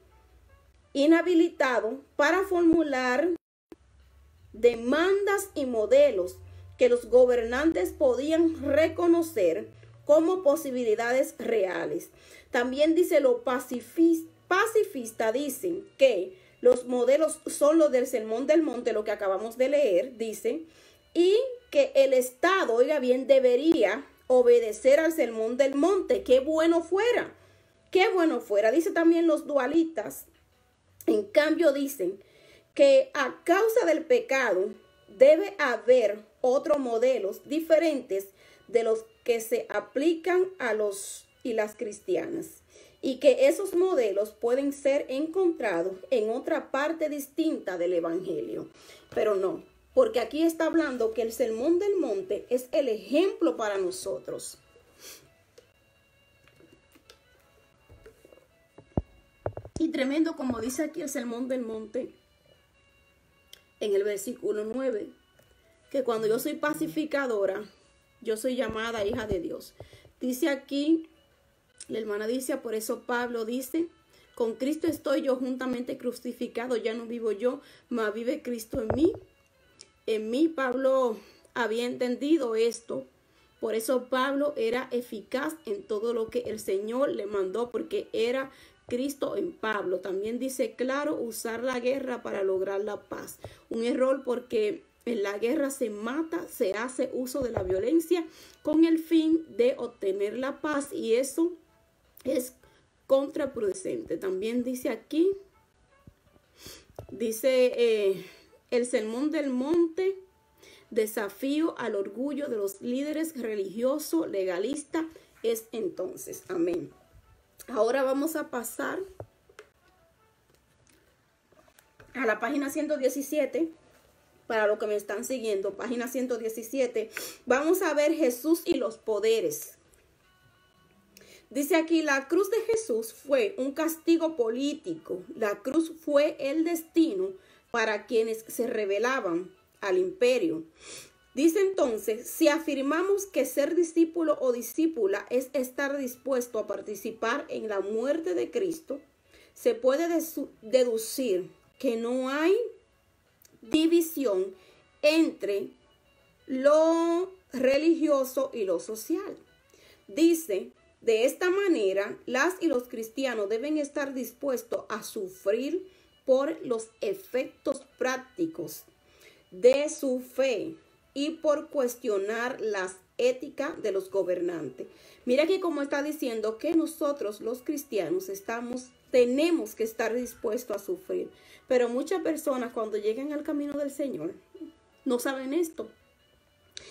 inhabilitado para formular demandas y modelos que los gobernantes podían reconocer como posibilidades reales. También dice: los pacifistas dicen que los modelos son los del Sermón del Monte, lo que acabamos de leer, dice, y que el Estado, oiga bien, debería obedecer al Sermón del Monte. ¡Qué bueno fuera! ¡Qué bueno fuera! Dice también los dualistas. En cambio dicen que a causa del pecado debe haber otros modelos diferentes de los que se aplican a los y las cristianas, y que esos modelos pueden ser encontrados en otra parte distinta del Evangelio. Pero no, porque aquí está hablando que el Sermón del Monte es el ejemplo para nosotros. Y tremendo, como dice aquí el Sermón del Monte en el versículo 9, que cuando yo soy pacificadora, yo soy llamada hija de Dios. Dice aquí, la hermana dice: por eso Pablo dice: con Cristo estoy yo juntamente crucificado, ya no vivo yo, mas vive Cristo en mí. En mí Pablo había entendido esto. Por eso Pablo era eficaz en todo lo que el Señor le mandó, porque era Cristo en Pablo. También dice: claro, usar la guerra para lograr la paz. Un error, porque en la guerra se mata, se hace uso de la violencia con el fin de obtener la paz, y eso es contraproducente. También dice aquí, dice el Sermón del Monte: desafío al orgullo de los líderes religiosos legalistas es entonces. Amén. Ahora vamos a pasar a la página 117. Para los que me están siguiendo, página 117, vamos a ver Jesús y los poderes. Dice aquí: la cruz de Jesús fue un castigo político. La cruz fue el destino para quienes se rebelaban al imperio. Dice entonces: si afirmamos que ser discípulo o discípula es estar dispuesto a participar en la muerte de Cristo, se puede deducir que no hay división entre lo religioso y lo social. Dice: de esta manera, las y los cristianos deben estar dispuestos a sufrir por los efectos prácticos de su fe y por cuestionar las ética de los gobernantes. Mira que como está diciendo que nosotros los cristianos tenemos que estar dispuestos a sufrir. Pero muchas personas cuando llegan al camino del Señor no saben esto.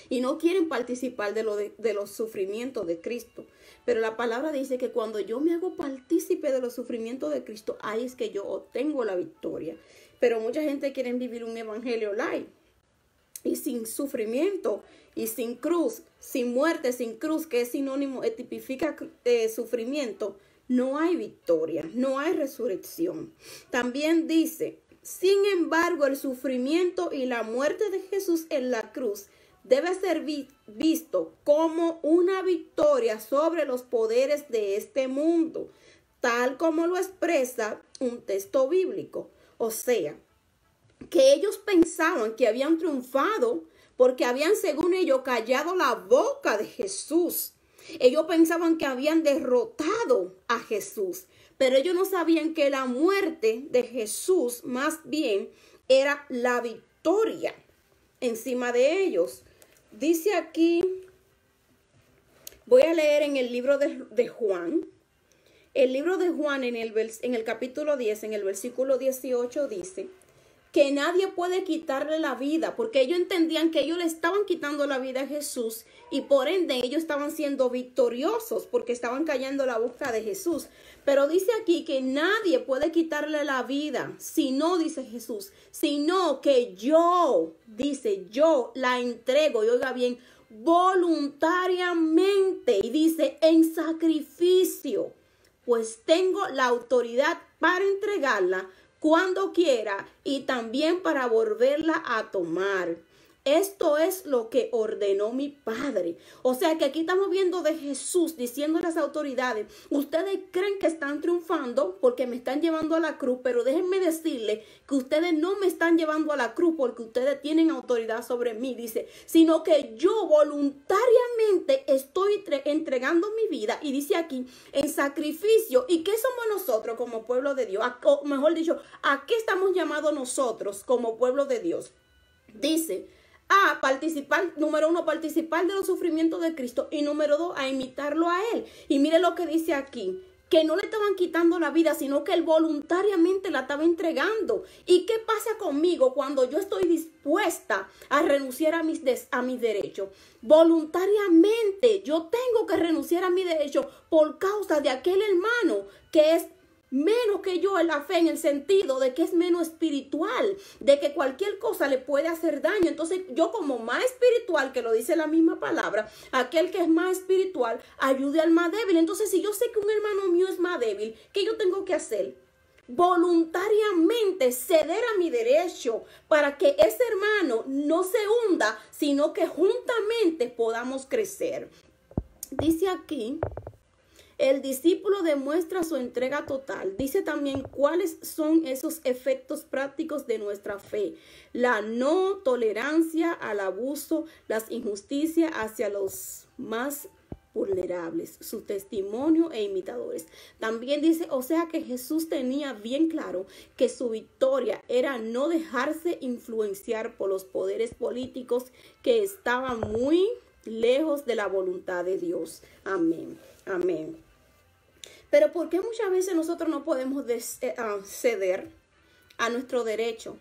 Y no quieren participar de los sufrimientos de Cristo. Pero la palabra dice que cuando yo me hago partícipe de los sufrimientos de Cristo, ahí es que yo obtengo la victoria. Pero mucha gente quiere vivir un evangelio light. Y sin sufrimiento, y sin cruz, sin muerte, sin cruz, que es sinónimo, tipifica sufrimiento, no hay victoria, no hay resurrección. También dice, sin embargo, el sufrimiento y la muerte de Jesús en la cruz debe ser visto como una victoria sobre los poderes de este mundo, tal como lo expresa un texto bíblico. O sea, que ellos pensaban que habían triunfado porque habían, según ellos, callado la boca de Jesús. Ellos pensaban que habían derrotado a Jesús, pero ellos no sabían que la muerte de Jesús más bien era la victoria encima de ellos. Dice aquí, voy a leer en el libro de Juan. El libro de Juan en el capítulo 10, en el versículo 18 dice que nadie puede quitarle la vida, porque ellos entendían que ellos le estaban quitando la vida a Jesús y por ende ellos estaban siendo victoriosos porque estaban callando la boca de Jesús. Pero dice aquí que nadie puede quitarle la vida, sino, dice Jesús, sino que yo, dice, yo la entrego, y oiga bien, voluntariamente, y dice, en sacrificio, pues tengo la autoridad para entregarla cuando quiera y también para volverla a tomar. Esto es lo que ordenó mi Padre. O sea que aquí estamos viendo de Jesús diciendo a las autoridades, ustedes creen que están triunfando porque me están llevando a la cruz, pero déjenme decirles que ustedes no me están llevando a la cruz porque ustedes tienen autoridad sobre mí, dice, sino que yo voluntariamente estoy entregando mi vida, y dice aquí, en sacrificio. ¿Y qué somos nosotros como pueblo de Dios? O mejor dicho, ¿a qué estamos llamados nosotros como pueblo de Dios? Dice, a participar, número 1, participar de los sufrimientos de Cristo, y número 2, a imitarlo a Él. Y mire lo que dice aquí, que no le estaban quitando la vida, sino que Él voluntariamente la estaba entregando. ¿Y qué pasa conmigo cuando yo estoy dispuesta a renunciar a mis derechos? Voluntariamente yo tengo que renunciar a mi derecho por causa de aquel hermano que es menos que yo en la fe, en el sentido de que es menos espiritual, de que cualquier cosa le puede hacer daño. Entonces yo, como más espiritual, que lo dice la misma palabra, aquel que es más espiritual ayude al más débil. Entonces, si yo sé que un hermano mío es más débil, ¿qué yo tengo que hacer? Voluntariamente ceder a mi derecho para que ese hermano no se hunda, sino que juntamente podamos crecer. Dice aquí, el discípulo demuestra su entrega total. Dice también cuáles son esos efectos prácticos de nuestra fe. La no tolerancia al abuso, las injusticias hacia los más vulnerables, su testimonio e imitadores. También dice, o sea que Jesús tenía bien claro que su victoria era no dejarse influenciar por los poderes políticos que estaban muy lejos de la voluntad de Dios. Amén. Amén. Pero ¿por qué muchas veces nosotros no podemos ceder a nuestro derecho?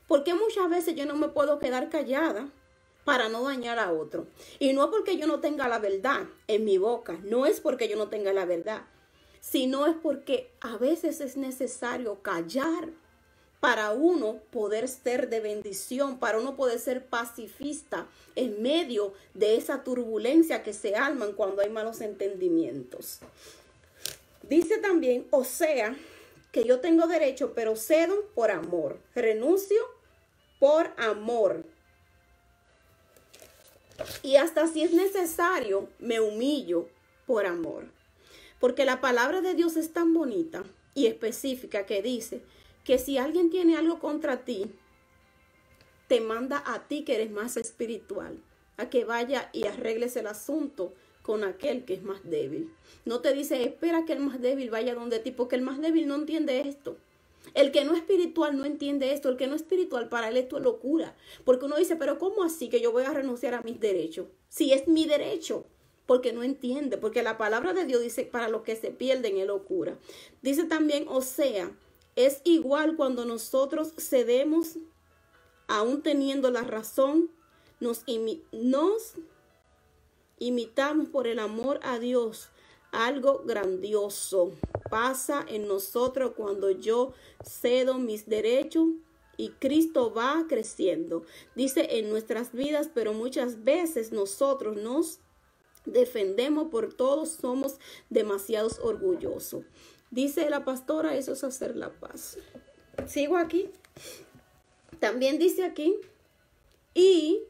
¿Por qué muchas veces yo no me puedo quedar callada para no dañar a otro? Y no es porque yo no tenga la verdad en mi boca, no es porque yo no tenga la verdad, sino es porque a veces es necesario callar para uno poder ser de bendición, para uno poder ser pacifista en medio de esa turbulencia que se arman cuando hay malos entendimientos. Dice también, o sea, que yo tengo derecho, pero cedo por amor. Renuncio por amor. Y hasta si es necesario, me humillo por amor. Porque la palabra de Dios es tan bonita y específica que dice que si alguien tiene algo contra ti, te manda a ti que eres más espiritual, a que vaya y arregles el asunto con aquel que es más débil. No te dice, espera que el más débil vaya donde ti, porque el más débil no entiende esto. El que no es espiritual no entiende esto. El que no es espiritual, para él esto es locura. Porque uno dice, pero ¿cómo así que yo voy a renunciar a mis derechos? Si es mi derecho. Porque no entiende. Porque la palabra de Dios dice, para los que se pierden es locura. Dice también, o sea, es igual cuando nosotros cedemos, aún teniendo la razón, nos imitamos por el amor a Dios. Algo grandioso pasa en nosotros cuando yo cedo mis derechos y Cristo va creciendo. Dice en nuestras vidas, pero muchas veces nosotros nos defendemos por todos, somos demasiados orgullosos. Dice la pastora, eso es hacer la paz. Sigo aquí. También dice aquí, y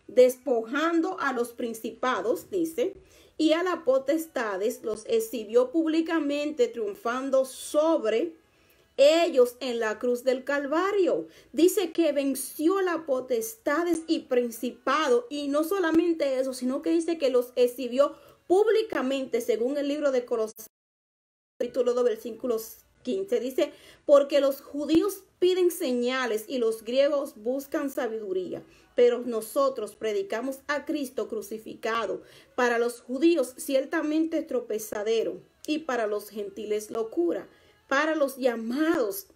despojando a los principados, dice, y a las potestades, los exhibió públicamente, triunfando sobre ellos en la cruz del Calvario. Dice que venció las potestades y principados, y no solamente eso, sino que dice que los exhibió públicamente, según el libro de Colosenses, capítulo 2, versículos 15. Dice, porque los judíos piden señales y los griegos buscan sabiduría, pero nosotros predicamos a Cristo crucificado, para los judíos ciertamente tropezadero y para los gentiles locura, para los llamados,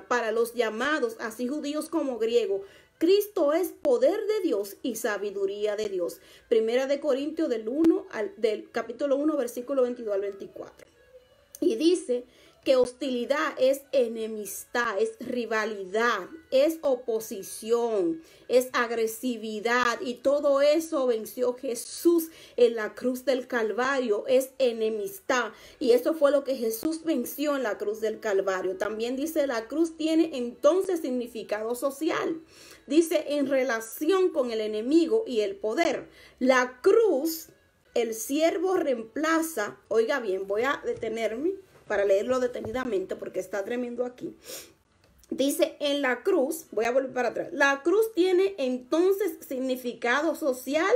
para los llamados, así judíos como griegos, Cristo es poder de Dios y sabiduría de Dios. Primera de Corintios del capítulo 1, versículo 22 al 24. Y dice que hostilidad es enemistad, es rivalidad, es oposición, es agresividad, y todo eso venció Jesús en la cruz del Calvario, es enemistad, y eso fue lo que Jesús venció en la cruz del Calvario. También dice, la cruz tiene entonces significado social. Dice, en relación con el enemigo y el poder. La cruz, el siervo reemplaza, oiga bien, voy a detenerme para leerlo detenidamente porque está tremendo aquí. Dice, en la cruz, voy a volver para atrás, la cruz tiene entonces significado social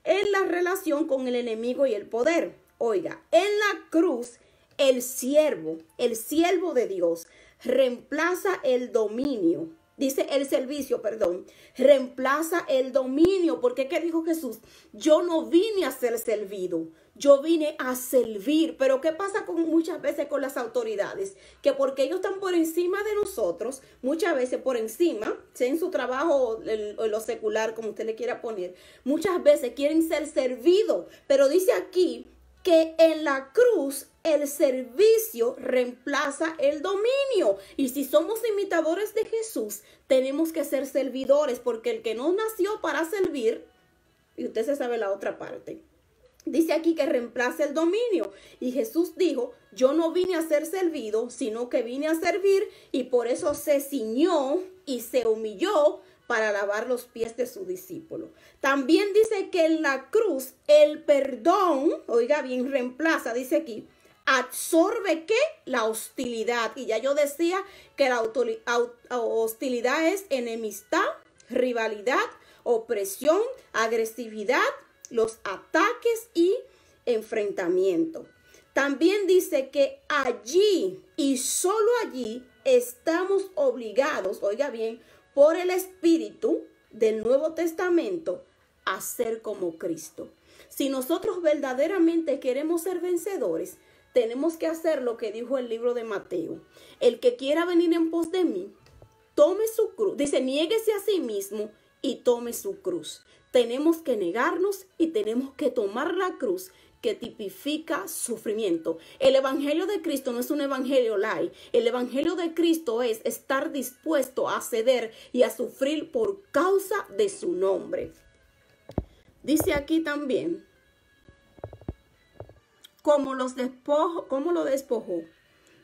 en la relación con el enemigo y el poder. Oiga, en la cruz, el siervo de Dios, reemplaza el dominio. Dice el servicio, reemplaza el dominio. Porque ¿qué dijo Jesús? Yo no vine a ser servido, yo vine a servir. Pero ¿qué pasa muchas veces con las autoridades? Que porque ellos están por encima de nosotros, muchas veces por encima, sea en su trabajo o en lo secular, como usted le quiera poner, muchas veces quieren ser servidos. Pero dice aquí que en la cruz el servicio reemplaza el dominio. Y si somos imitadores de Jesús, tenemos que ser servidores, porque el que no nació para servir, y usted se sabe la otra parte, dice aquí que reemplaza el dominio. Y Jesús dijo, yo no vine a ser servido, sino que vine a servir, y por eso se ciñó y se humilló para lavar los pies de su discípulo. También dice que en la cruz el perdón, oiga bien, reemplaza, dice aquí, absorbe ¿qué? La hostilidad. Y ya yo decía que la hostilidad es enemistad, rivalidad, opresión, agresividad, los ataques y enfrentamiento. También dice que allí y solo allí estamos obligados, oiga bien, por el Espíritu del Nuevo Testamento a ser como Cristo. Si nosotros verdaderamente queremos ser vencedores, tenemos que hacer lo que dijo el libro de Mateo. El que quiera venir en pos de mí, tome su cruz. Dice, niéguese a sí mismo y tome su cruz. Tenemos que negarnos y tenemos que tomar la cruz, que tipifica sufrimiento. El evangelio de Cristo no es un evangelio light. El evangelio de Cristo es estar dispuesto a ceder y a sufrir por causa de su nombre. Dice aquí también, ¿cómo lo despojó?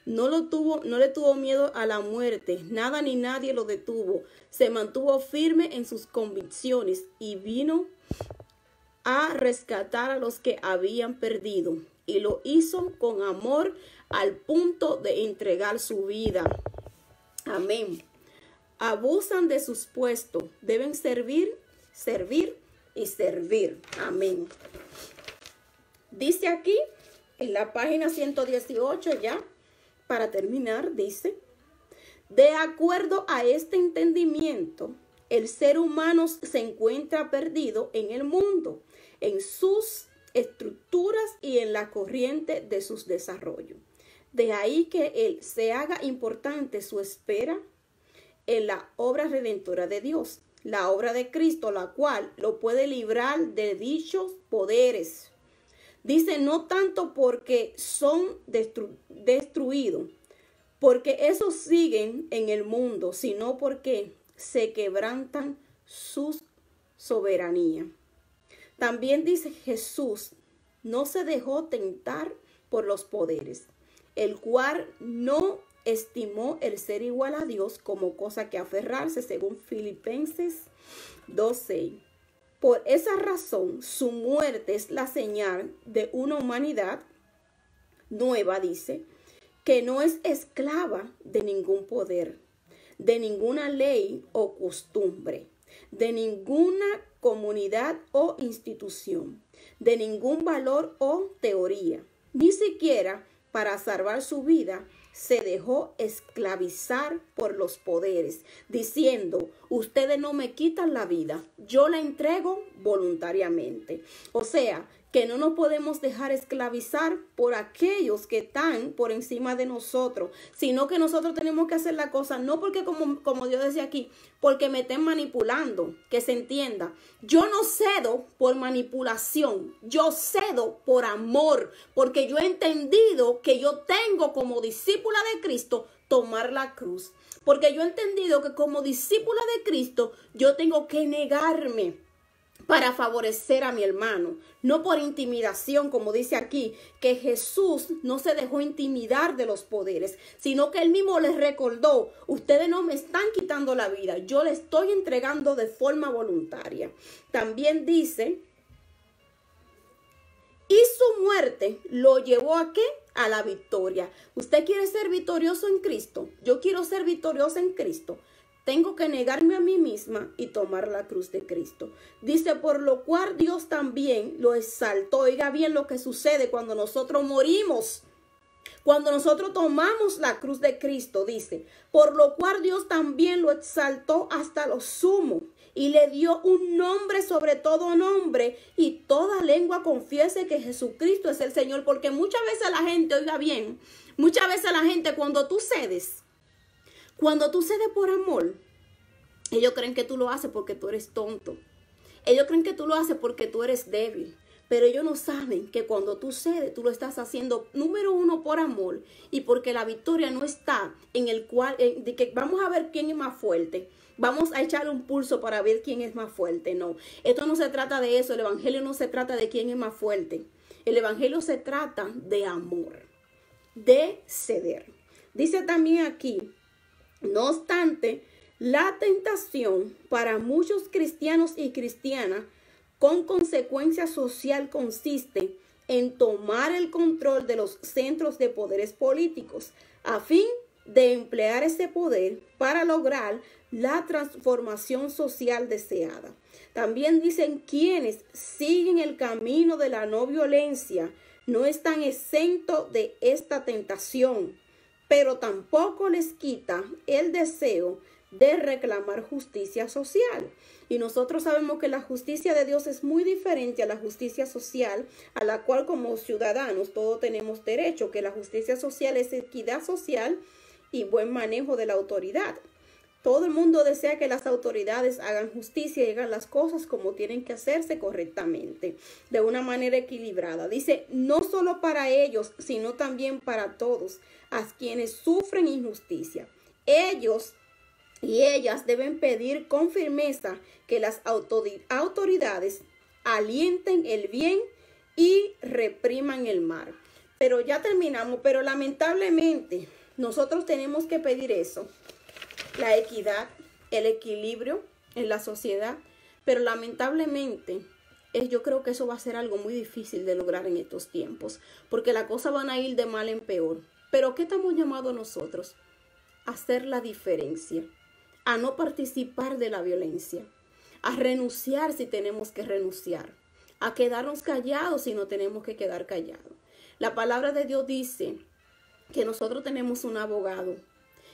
No le tuvo miedo a la muerte. Nada ni nadie lo detuvo. Se mantuvo firme en sus convicciones y vino a rescatar a los que habían perdido. Y lo hizo con amor al punto de entregar su vida. Amén. Abusan de sus puestos. Deben servir y servir. Amén. Dice aquí en la página 118 ya, para terminar, dice, de acuerdo a este entendimiento, el ser humano se encuentra perdido en el mundo, en sus estructuras y en la corriente de sus desarrollos. De ahí que él se haga importante su espera en la obra redentora de Dios, la obra de Cristo, la cual lo puede librar de dichos poderes. Dice, no tanto porque son destruidos, porque esos siguen en el mundo, sino porque se quebrantan su soberanía. También dice Jesús, no se dejó tentar por los poderes, el cual no estimó el ser igual a Dios como cosa que aferrarse, según Filipenses 2:6. Por esa razón, su muerte es la señal de una humanidad nueva, dice, que no es esclava de ningún poder, de ninguna ley o costumbre, de ninguna comunidad o institución, de ningún valor o teoría. Ni siquiera para salvar su vida se dejó esclavizar por los poderes, diciendo, ustedes no me quitan la vida, yo la entrego voluntariamente. O sea, que no nos podemos dejar esclavizar por aquellos que están por encima de nosotros, sino que nosotros tenemos que hacer la cosa, no porque como Dios decía aquí, porque me estén manipulando, que se entienda. Yo no cedo por manipulación, yo cedo por amor, porque yo he entendido que yo tengo como discípula de Cristo tomar la cruz, porque yo he entendido que como discípula de Cristo yo tengo que negarme para favorecer a mi hermano, no por intimidación, como dice aquí, que Jesús no se dejó intimidar de los poderes, sino que él mismo les recordó, ustedes no me están quitando la vida, yo le estoy entregando de forma voluntaria. También dice, y su muerte lo llevó ¿a qué? A la victoria. ¿Usted quiere ser victorioso en Cristo? Yo quiero ser victoriosa en Cristo. Tengo que negarme a mí misma y tomar la cruz de Cristo. Dice, por lo cual Dios también lo exaltó. Oiga bien lo que sucede cuando nosotros morimos. Cuando nosotros tomamos la cruz de Cristo, dice, por lo cual Dios también lo exaltó hasta lo sumo y le dio un nombre sobre todo nombre y toda lengua confiese que Jesucristo es el Señor. Porque muchas veces la gente, oiga bien, muchas veces la gente cuando tú cedes por amor, ellos creen que tú lo haces porque tú eres tonto. Ellos creen que tú lo haces porque tú eres débil. Pero ellos no saben que cuando tú cedes, tú lo estás haciendo, número uno, por amor. Y porque la victoria no está en el cual, de que vamos a ver quién es más fuerte. Vamos a echarle un pulso para ver quién es más fuerte. No, esto no se trata de eso. El evangelio no se trata de quién es más fuerte. El evangelio se trata de amor, de ceder. Dice también aquí, no obstante, la tentación para muchos cristianos y cristianas con consecuencia social consiste en tomar el control de los centros de poderes políticos a fin de emplear ese poder para lograr la transformación social deseada. También dicen quienes siguen el camino de la no violencia no están exentos de esta tentación, pero tampoco les quita el deseo de reclamar justicia social. Y nosotros sabemos que la justicia de Dios es muy diferente a la justicia social, a la cual como ciudadanos todos tenemos derecho, que la justicia social es equidad social y buen manejo de la autoridad. Todo el mundo desea que las autoridades hagan justicia y hagan las cosas como tienen que hacerse correctamente, de una manera equilibrada. Dice, no solo para ellos, sino también para todos, a quienes sufren injusticia. Ellos y ellas deben pedir con firmeza que las autoridades alienten el bien y repriman el mal. Pero ya terminamos, pero lamentablemente nosotros tenemos que pedir eso, la equidad, el equilibrio en la sociedad, pero lamentablemente yo creo que eso va a ser algo muy difícil de lograr en estos tiempos, porque las cosas van a ir de mal en peor. Pero ¿qué estamos llamados nosotros? A hacer la diferencia, a no participar de la violencia, a renunciar si tenemos que renunciar, a quedarnos callados si no tenemos que quedar callados. La palabra de Dios dice que nosotros tenemos un abogado.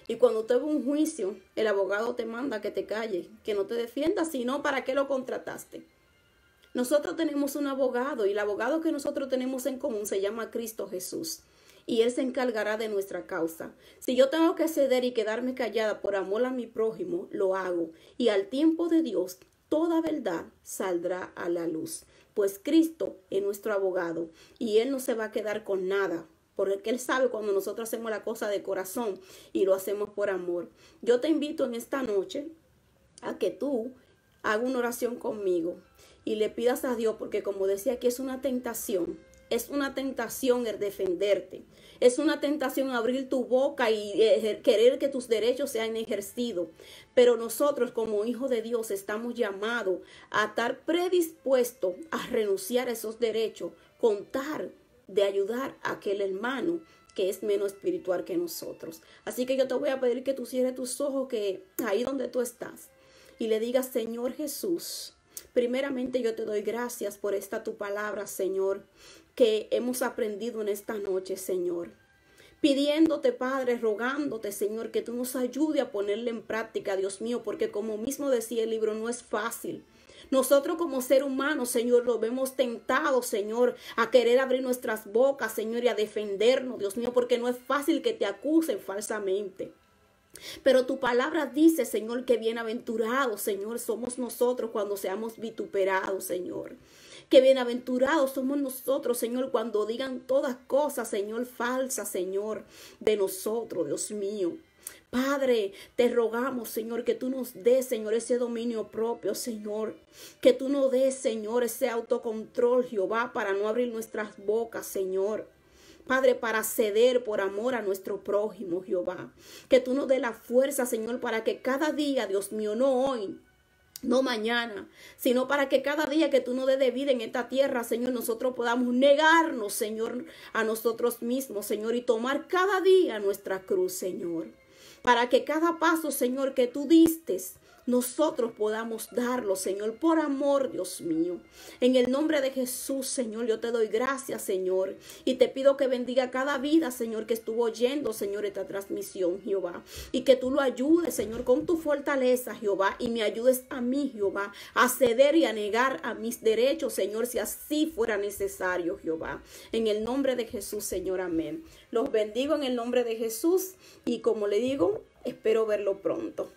Y cuando usted va a un juicio, el abogado te manda que te calles, que no te defiendas, sino ¿para qué lo contrataste? Nosotros tenemos un abogado y el abogado que nosotros tenemos en común se llama Cristo Jesús. Y Él se encargará de nuestra causa. Si yo tengo que ceder y quedarme callada por amor a mi prójimo, lo hago. Y al tiempo de Dios, toda verdad saldrá a la luz. Pues Cristo es nuestro abogado y Él no se va a quedar con nada. Porque Él sabe cuando nosotros hacemos la cosa de corazón y lo hacemos por amor. Yo te invito en esta noche a que tú hagas una oración conmigo y le pidas a Dios, porque como decía aquí, es una tentación. Es una tentación el defenderte. Es una tentación abrir tu boca y querer que tus derechos sean ejercidos. Pero nosotros como hijos de Dios estamos llamados a estar predispuestos a renunciar a esos derechos, contar de ayudar a aquel hermano que es menos espiritual que nosotros. Así que yo te voy a pedir que tú cierres tus ojos, que ahí donde tú estás, y le digas: Señor Jesús, primeramente yo te doy gracias por esta tu palabra, Señor, que hemos aprendido en esta noche, Señor. Pidiéndote, Padre, rogándote, Señor, que tú nos ayudes a ponerla en práctica, Dios mío, porque como mismo decía el libro, no es fácil. Nosotros como ser humanos, Señor, nos vemos tentados, Señor, a querer abrir nuestras bocas, Señor, y a defendernos, Dios mío, porque no es fácil que te acusen falsamente. Pero tu palabra dice, Señor, que bienaventurados, Señor, somos nosotros cuando seamos vituperados, Señor. Que bienaventurados somos nosotros, Señor, cuando digan todas cosas, Señor, falsas, Señor, de nosotros, Dios mío. Padre, te rogamos, Señor, que tú nos des, Señor, ese dominio propio, Señor. Que tú nos des, Señor, ese autocontrol, Jehová, para no abrir nuestras bocas, Señor. Padre, para ceder por amor a nuestro prójimo, Jehová. Que tú nos des la fuerza, Señor, para que cada día, Dios mío, no hoy, no mañana, sino para que cada día que tú nos des de vida en esta tierra, Señor, nosotros podamos negarnos, Señor, a nosotros mismos, Señor, y tomar cada día nuestra cruz, Señor. Para que cada paso, Señor, que tú distes, nosotros podamos darlo, Señor, por amor, Dios mío. En el nombre de Jesús, Señor, yo te doy gracias, Señor. Y te pido que bendiga cada vida, Señor, que estuvo oyendo, Señor, esta transmisión, Jehová. Y que tú lo ayudes, Señor, con tu fortaleza, Jehová. Y me ayudes a mí, Jehová, a ceder y a negar a mis derechos, Señor, si así fuera necesario, Jehová. En el nombre de Jesús, Señor, amén. Los bendigo en el nombre de Jesús. Y como le digo, espero verlo pronto.